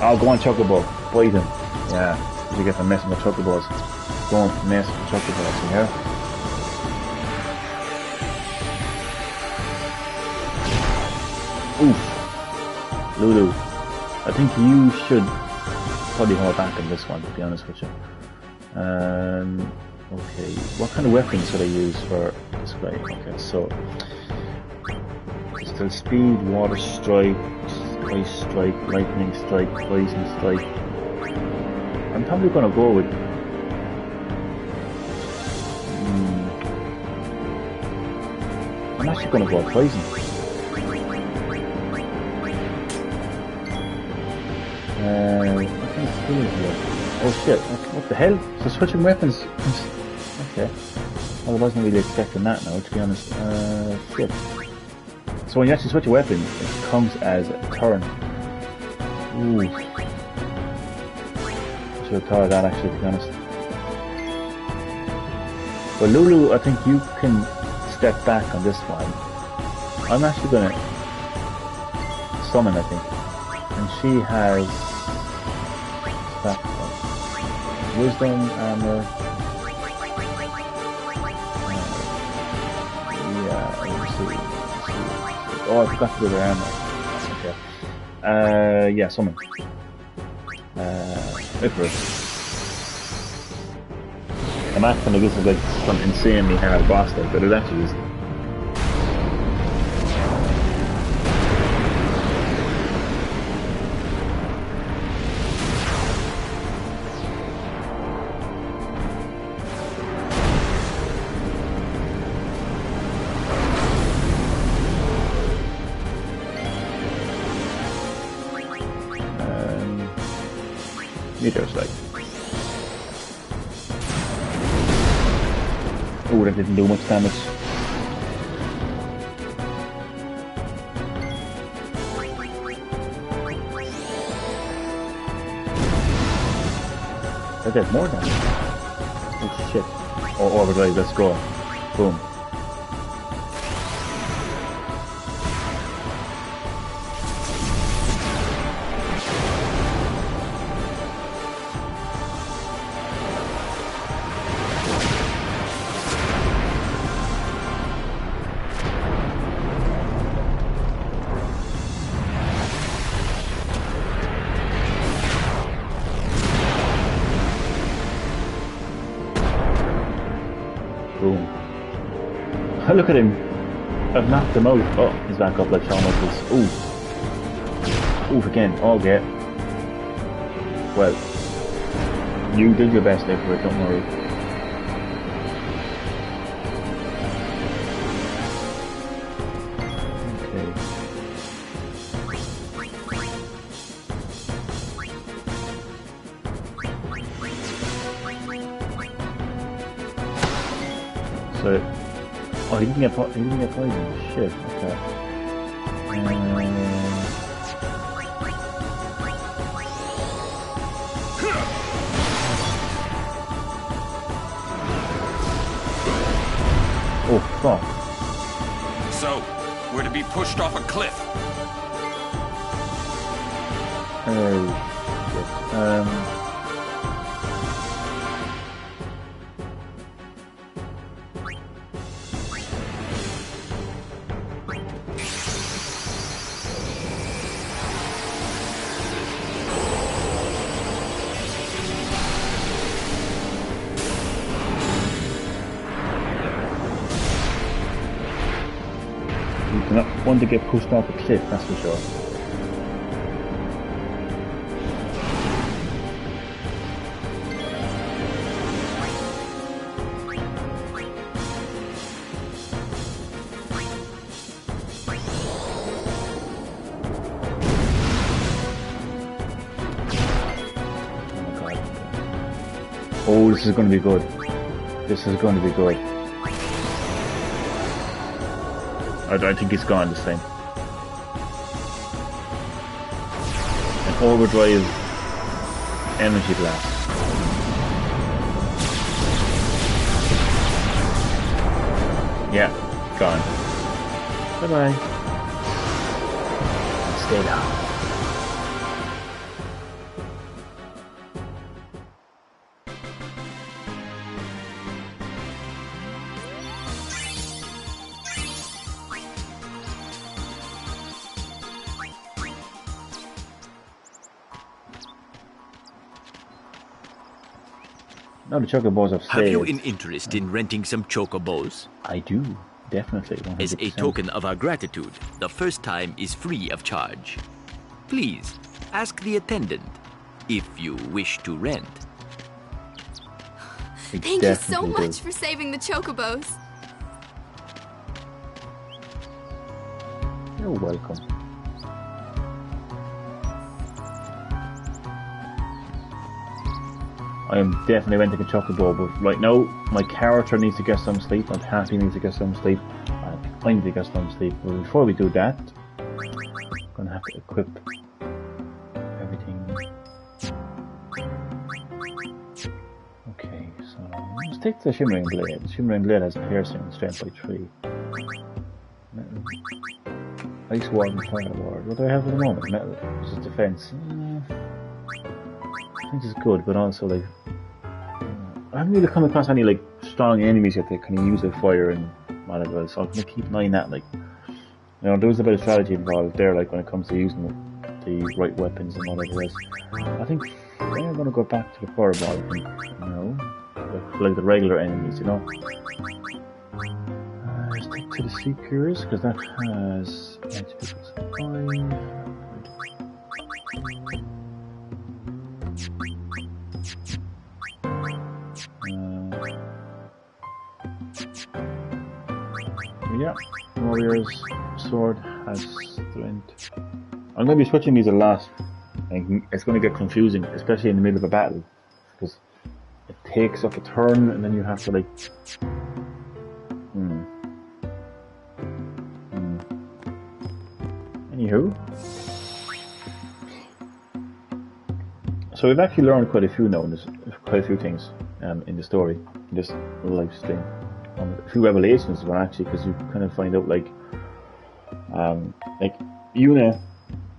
Oh, go on Chocobo, bite him. Yeah, you get to messing with Chocobos. Go on, mess with Chocobos, you know? Oof. Lulu, I think you should probably hold back on this one, to be honest with you. Okay, what kind of weapons should I use for this guy? Okay, so pistol speed, water strike, ice strike, lightning strike, poison strike. I'm probably gonna go with I'm actually gonna go with poison. What kind of skill is here? Oh shit, what the hell? So switching weapons. Okay. Well, I wasn't really expecting that now, to be honest. Shit. So when you actually switch a weapon, it comes as a turn. Ooh. I should have thought of that actually, to be honest. Well, Lulu, I think you can step back on this one. I'm actually gonna summon, I think. And she has that one. Wisdom, armor. Yeah, let's see. Oh, I forgot to do the armor. Okay. Yeah, summon. Icarus. I'm acting like this is like some insanely hard boss fight, but it actually is. Meteor strike. Oh, that didn't do much damage. That did more damage. Oh shit. Oh, overdrive, let's go. Boom. Boom. Oh, look at him. I've knocked him out. Oh, he's back up like Shawn Michaels. Ooh. Oof again. Okay. Well, you did your best there for it, don't worry. So, oh, he didn't get poisoned. Shit. Okay. Oh fuck. So, we're to be pushed off a cliff. Oh shit. one to get pushed off a cliff, that's for sure. Oh, this is going to be good. This is going to be good. I think he's gone this time. An overdrive energy blast. Yeah, gone. Bye bye. Stay down. No, the chocobos have stayed. Have you an interest in renting some chocobos? I do, definitely. 100%. As a token of our gratitude, the first time is free of charge. Please, ask the attendant if you wish to rent. Thank you so much for saving the chocobos. You're welcome. I am definitely renting a chocobo, but right now my character needs to get some sleep, and Happy needs to get some sleep, and I need to get some sleep. But before we do that, I'm going to have to equip everything. Okay, so let's take the Shimmering Blade. The Shimmering Blade has piercing and strength by 3. Ice Ward and Fire Ward. What do I have at the moment? Metal. This is defense. I think it's good, but also like I haven't really come across any like strong enemies yet that can use a fire and whatever. So I'm gonna keep an eye on that. Like, you know, there was a bit of strategy involved there, like when it comes to using the right weapons and whatever else. I think I'm gonna go back to the fireball. I think, you know, like the regular enemies, you know. Stick to the Seekers because that has HP +5. Yeah, Warrior's Sword has strength. I'm going to be switching these a lot. It's going to get confusing, especially in the middle of a battle, because it takes up a turn and then you have to like... Anywho. So we've actually learned quite a few now, quite a few things in the story, in this live stream. A few revelations as well, actually, because you kind of find out like Yuna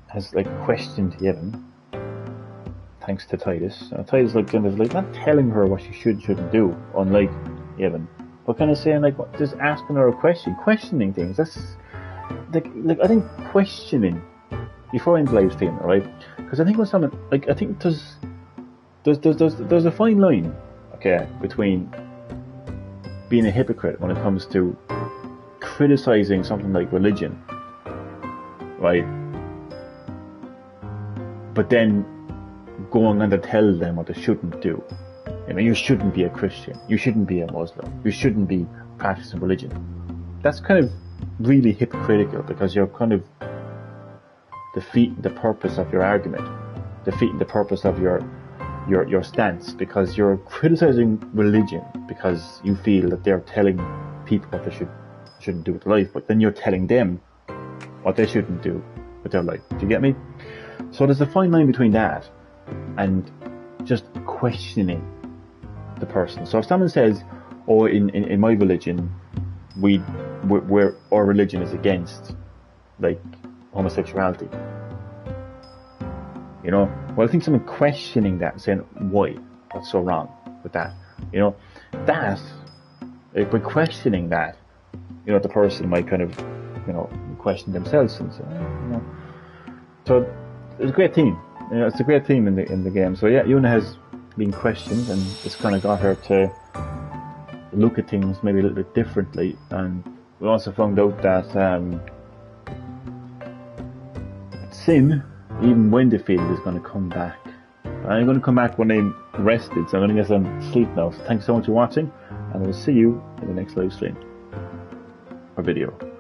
has like questioned Yevon thanks to Tidus. Tidus like kind of like not telling her what she shouldn't do, unlike Yevon, but kind of saying like just asking her a question, questioning things. That's like I think questioning before in live stream, right? Because I think when someone like I think there's a fine line, okay, between being a hypocrite when it comes to criticizing something like religion, right? But then going on to tell them what they shouldn't do. You know, you shouldn't be a Christian. You shouldn't be a Muslim. You shouldn't be practicing religion. That's kind of really hypocritical because you're kind of defeating the purpose of your argument, defeating the purpose of your stance, because you're criticizing religion because you feel that they're telling people what they shouldn't do with life, but then you're telling them what they shouldn't do with their life. Do you get me? So there's a fine line between that and just questioning the person. So if someone says, "Oh, in my religion, our religion is against like homosexuality," you know, well, I think someone questioning that, saying why, what's so wrong with that, you know, that by questioning that, you know, the person might kind of, you know, question themselves and say, you know. So it's a great theme. You know, it's a great theme in the game. So yeah, Yuna has been questioned, and it's kind of got her to look at things maybe a little bit differently. And we also found out that Sin, even when defeated, is going to come back. I'm going to come back when I'm rested, so I'm going to get some sleep now. So thanks so much for watching, and I will see you in the next live stream or video.